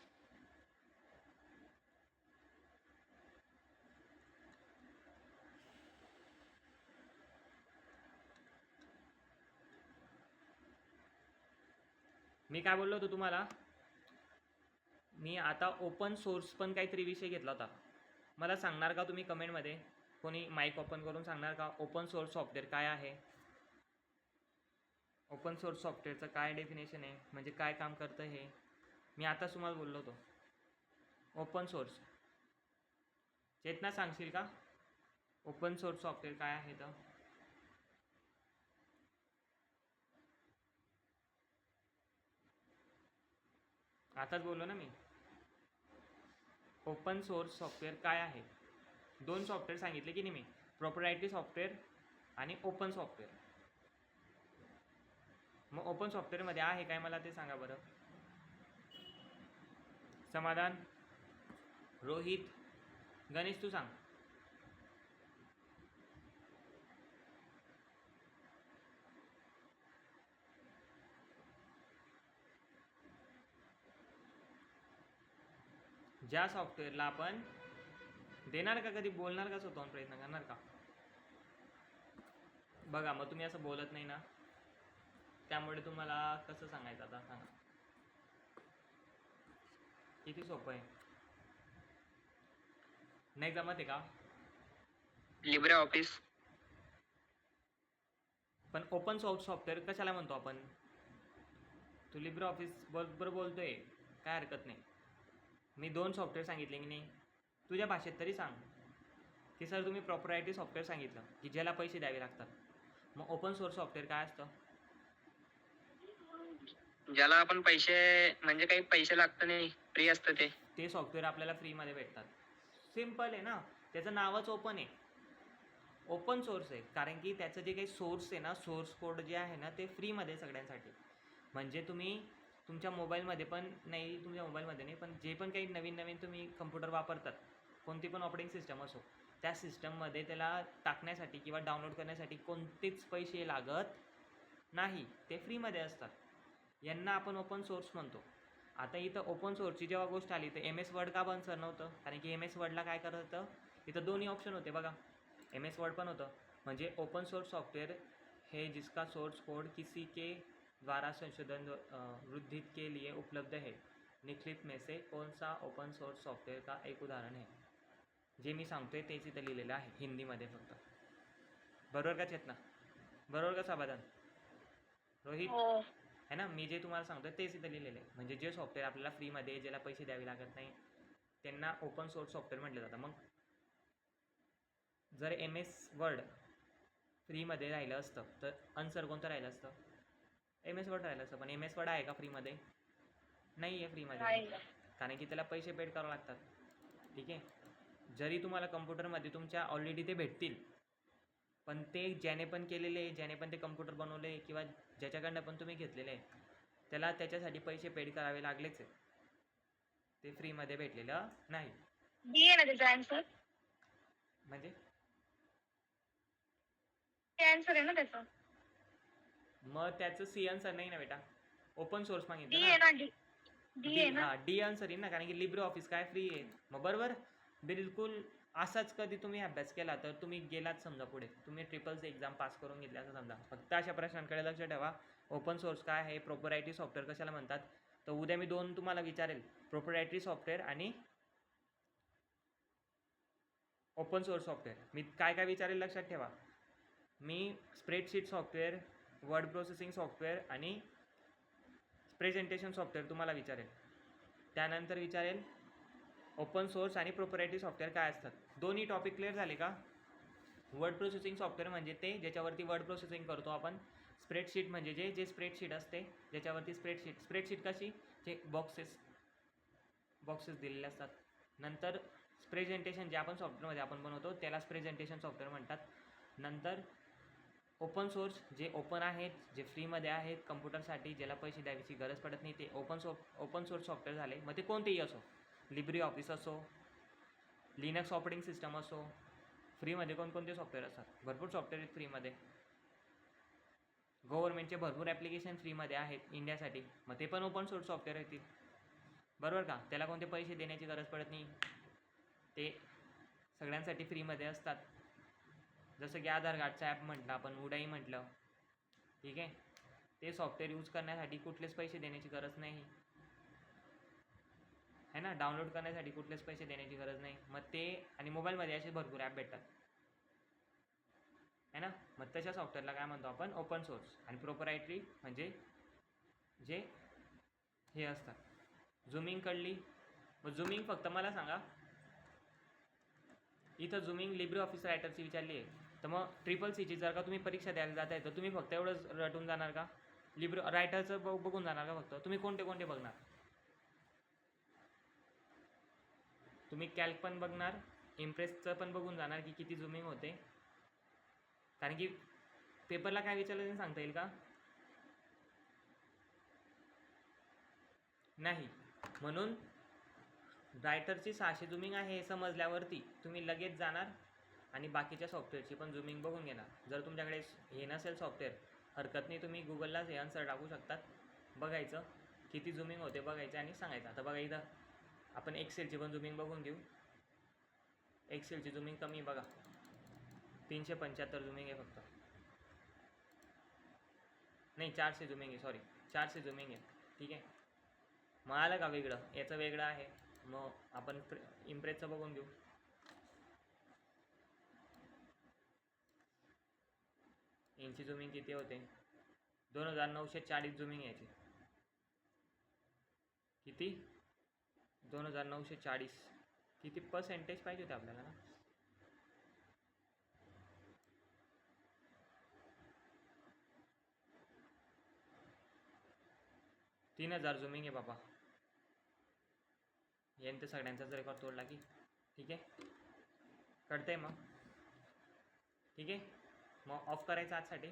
मी काय बोललो होतो तुम्हाला? मी आता ओपन सोर्स पण काहीतरी विषय घेतला होता. मला सांगणार का तुम्ही कमेंटमध्ये? कोणी माईक ओपन करून सांगणार का ओपन सोर्स सॉफ्टवेअर काय आहे? ओपन सोर्स सॉफ्टवेअरचं काय डेफिनेशन आहे, म्हणजे काय काम करतं हे मी आताच तुम्हाला बोललो होतो. ओपन सोर्स चेतना सांगशील का ओपन सोर्स सॉफ्टवेअर काय आहे? तर आताच बोललो ना मी. ओपन सोर्स सॉफ्टवेअर काय आहे? 2 सॉफ्टवेअर सांगितले की नाही मी, प्रोप्रायटरी सॉफ्टवेअर आणि ओपन सॉफ्टवेअर. मग ओपन सॉफ्टवेअरमध्ये आहे काय मला ते सांगा बरं. समाधान, रोहित, गणेश तू सांग. ज्या सॉफ्टवेअरला आपण देणार का, कधी बोलणार का, स्वतःहून प्रयत्न करणार का? बघा मग तुम्ही असं बोलत नाही ना, त्यामुळे तुम्हाला कसं सांगायचं आता सांगा. किती सोपं आहे. नाही जमत आहे का? Libre office. पण ओपन सोर्स सॉफ्टवेअर कशाला म्हणतो आपण? तू लिब्रे ऑफिस बरोबर बोलतोय, काय हरकत नाही. मी 2 सॉफ्टवेअर सांगितले की नाही, तुझ्या भाषेत तरी सांग की सर तुम्ही प्रॉपरायटरी सॉफ्टवेअर सांगितलं की ज्याला पैसे द्यावे लागतात. मग ओपन सोर्स सॉफ्टवेअर काय असतं? ज्याला आपण पैसे म्हणजे काही पैसे लागत नाही, फ्री असतं ते. ते सॉफ्टवेअर आपल्याला फ्रीमध्ये भेटतात. सिम्पल आहे ना, त्याचं नावच ओपन आहे. ओपन सोर्स आहे कारण की त्याचं जे काही सोर्स आहे ना, सोर्स कोड जे आहे ना, ते फ्रीमध्ये सगळ्यांसाठी. म्हणजे तुम्ही तुमच्या मोबाईलमध्ये पण नाही, तुमच्या मोबाईलमध्ये नाही, पण जे पण काही नवीन नवीन तुम्ही कम्प्युटर वापरतात, कोणती पण ऑपरेटिंग सिस्टम असो, त्या सिस्टममध्ये त्याला टाकण्यासाठी किंवा डाउनलोड करण्यासाठी कोणतेच पैसे लागत नाही, ते फ्रीमध्ये असतात. यांना आपण ओपन सोर्स म्हणतो. आता इथं ओपन सोर्सची जेव्हा गोष्ट आली तर MS वर्ड का बंद सर नव्हतं? कारण की MS वर्डला काय करत होतं, इथं दोन्ही ऑप्शन होते बघा. MS वर्ड पण होतं. म्हणजे ओपन सोर्स सॉफ्टवेयर है जिसका सोर्स कोड किसी के द्वारा संशोधन वृद्धित के लिए उपलब्ध है, निम्नलिखित में से कौन सा ओपन सोर्स सॉफ्टवेयर का एक उदाहरण है? जे मी सांगतोय तेच इथं लिहिलेलं आहे हिंदीमध्ये फक्त. बरोबर का चेतना? बरोबर का समाधान? रोहित हो. है ना? मी जे तुम्हाला सांगतोय तेच इथं लिहिलेलं आहे. म्हणजे जे सॉफ्टवेअर आपल्याला फ्रीमध्ये ज्याला पैसे द्यावे लागत नाही त्यांना ओपन सोर्स सॉफ्टवेअर म्हटलं जातं. मग जर MS वर्ड फ्रीमध्ये राहिलं असतं तर आन्सर कोणतं राहिलं असतं? MS वर्ड राहिलं असतं. पण MS वर्ड आहे का फ्रीमध्ये? नाही आहे फ्रीमध्ये, नाही. कारण की त्याला पैसे पेड करावे लागतात. ठीक आहे. जरी तुम्हाला कम्प्युटरमध्ये तुमच्या ऑलरेडी ते भेटतील, पण ते ज्याने पण केलेले, ज्याने पण ते कम्प्युटर बनवले किंवा ज्याच्याकडनं पण तुम्ही घेतलेले आहे त्याला त्याच्यासाठी पैसे पेड करावे लागलेच आहे. ते फ्रीमध्ये भेटलेलं नाही. डी आहे ना त्याचा आन्सर? म्हणजे ते आन्सर आहे ना त्याचं? मग त्याचं C आन्सर नाही ना बेटा, ओपन सोर्स मागितलं डी ना. आहे ना डी. डी आहे ना? D आन्सर येईल ना, कारण की लिब्रे ऑफिस काय फ्री आहे. मग बरोबर, बिलकुल असाच कधी तुम्ही अभ्यास केला तर तुम्ही गेलात समजा पुढे, तुम्ही ट्रिपल्स एक्झाम पास करून घेतली असं समजा. फक्त अशा प्रश्नांकडे लक्ष ठेवा. ओपन सोर्स काय आहे, प्रोप्रायटरी सॉफ्टवेअर कशाला म्हणतात, तर उद्या मी 2 तुम्हाला विचारेल, प्रोप्रायटरी सॉफ्टवेअर आणि ओपन सोर्स सॉफ्टवेअर. मी काय काय विचारेल लक्षात ठेवा. मी spreadsheet software, word processing software आणि प्रेझेंटेशन सॉफ्टवेअर तुम्हाला विचारेल. त्यानंतर विचारेल ओपन सोर्स आणि प्रोप्रायटरी सॉफ्टवेअर काय असतात. दोन्ही टॉपिक क्लिअर झाले का? वर्ड प्रोसेसिंग सॉफ्टवेअर म्हणजे ते ज्याच्यावरती वर्ड प्रोसेसिंग करतो आपण. स्प्रेडशीट म्हणजे जे स्प्रेडशीट असते ज्याच्यावरती स्प्रेडशीट कशी, जे बॉक्सेस दिलेले असतात. नंतर प्रेझेंटेशन जे आपण सॉफ्टवेअरमध्ये आपण बनवतो त्याला प्रेझेंटेशन सॉफ्टवेअर म्हणतात. नंतर ओपन सोर्स जे ओपन आहेत, जे फ्रीमध्ये आहेत कम्प्युटरसाठी, ज्याला पैसे द्यायची गरज पडत नाही, ते ओपन सोर्स सॉफ्टवेअर झाले. मग ते कोणतेही असो, लिब्रे ऑफिस असो, लिनक्स ऑपरेटिंग सिस्टम असो. फ्रीमध्ये कोणकोणते सॉफ्टवेअर असतात? भरपूर सॉफ्टवेअर आहेत फ्रीमध्ये. गव्हर्नमेंटचे भरपूर ॲप्लिकेशन फ्रीमध्ये आहेत इंडियासाठी, मग ते पण ओपन सोर्स सॉफ्टवेअर येतील. बरोबर का? त्याला कोणते पैसे देण्याची गरज पडत नाही, ते सगळ्यांसाठी फ्रीमध्ये असतात. जसं की आधार कार्डचं ॲप म्हटलं आपण, उडाई म्हटलं, ठीक आहे. ते सॉफ्टवेअर यूज करण्यासाठी कुठलेच पैसे देण्याची गरज नाही है ना. डाउनलोड करण्यासाठी कुठलेच पैसे देण्याची गरज नाही. मग ते आणि मोबाईलमध्ये असे भरपूर ॲप भेटतात है ना. मग तशा सॉफ्टवेअरला काय म्हणतो आपण? Open source. आणि प्रोप्रायटरी म्हणजे जे हे असतात. झुमिंग कळली? मग झुमिंग फक्त मला सांगा, इथं झुमिंग लिब्रे ऑफिस रायटरची विचारली आहे, तर मग CCC जर का तुम्ही परीक्षा द्यायला जात आहे तर तुम्ही फक्त एवढंच रटून जाणार का? लिब्रे रायटरचं बघून जाणार का फक्त? तुम्ही कोणते कोणते बघणार? तुम्ही कॅल्क पण बघणार, इम्प्रेसचं पण बघून जाणार की किती झुमिंग होते, कारण की पेपरला काय विचारलं ते सांगता येईल का? नाही. म्हणून रायटरची 600 झुमिंग आहे हे समजल्यावरती तुम्ही लगेच जाणार आणि बाकीच्या सॉफ्टवेअरची पण झुमिंग बघून घेणार. जर तुमच्याकडे हे नसेल सॉफ्टवेअर, हरकत नाही, तुम्ही गुगललाच हे आन्सर टाकू शकतात. बघायचं किती झुमिंग होते बघायचं आणि सांगायचं. आता बघा इथं आपण एक्सेलची पण झुमिंग बघून घेऊ. एक्सेलची झुमिंग कमी बघा, 375 झुमिंग आहे फक्त. नाही 400 झुमिंग आहे, सॉरी 400 झुमिंग आहे. ठीक आहे. मग आलं का वेगळं? याचं वेगळं आहे. मग आपण इम्प्रेसचं बघून घेऊ. यांची झुमिंग किती होते? 2940 झुमिंग यायची. किती? 2940. किती पर्सेंटेज पाहिजे होते आपल्याला ना? तीन 3000 झुमिंग आहे बाबा. यांनी तर सगळ्यांचाच रेकॉर्ड तोडला की. ठीक आहे, कळतंय मग? ठीक आहे, मग ऑफ करायचं आजसाठी.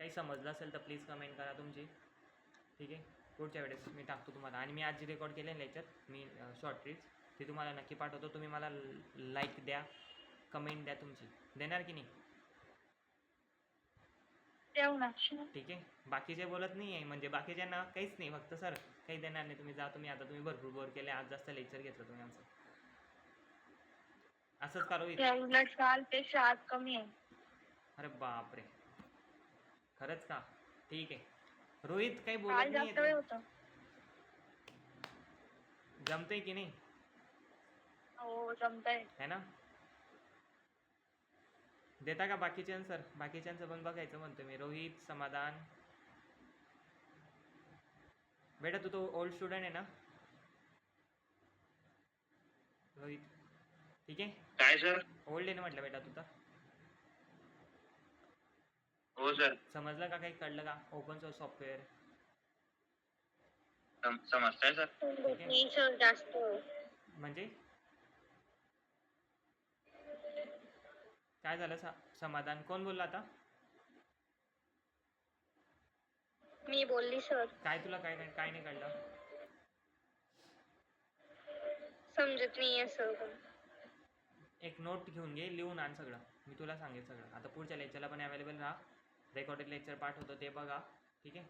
काही समजलं असेल तर प्लीज कमेंट करा तुमची. ठीक आहे, पुढच्या वेळेस मी टाकतो तुम्हाला. आणि मी आज जी रेकॉर्ड केले ना याच्यात मी शॉर्ट ट्रिप्स, ते तुम्हाला नक्की पाठवतो. तुम्ही मला लाईक द्या, कमेंट द्या तुमची. देणार की नाही? ठीक आहे. बाकीचे बोलत नाही आहे, म्हणजे बाकीच्यांना काहीच नाही, फक्त सर काही देणार नाही. तुम्ही जा, तुम्ही आता तुम्ही भरपूर बोर केले, आज जास्त लेक्चर घेतलं तुम्ही आमचं. असंच करू. उलट कालपेक्षा आज कमी आहे. अरे बापरे, खरंच का? ठीक आहे. रोहित काही काल बोलत नाही जास्त वेळ होतं. जमतंय की नाही? हो जमतंय. है ना. देता का बाकीचे आन्सर? बाकीच्यांचं पण बघायचं म्हणतो मी. रोहित, समाधान. बेटा तू तो ओल्ड स्टुडंट आहे ना रोहित? ठीक आहे, काय सर? ओल्ड आहे ना म्हटलं बेटा तू तर. हो सर. समजलं का, काही कळलं का ओपन सोर्स सॉफ्टवेअर? समजताय सर. ठीक आहे, नाही सर जास्त. म्हणजे काय झालं समाधान? कोण बोलला आता? मी बोलली सर. काय तुला काय काय नाही कळलं? समजत नाहीये सर. एक नोट घेऊन घे, लिहून आण सगळं. मी तुला सांगेन सगळं. आता पुढच्या लेक्चरला पण अवेलेबल राहा. रेकॉर्डेड लेक्चर पाठवतो ते बघा. ठीक आहे.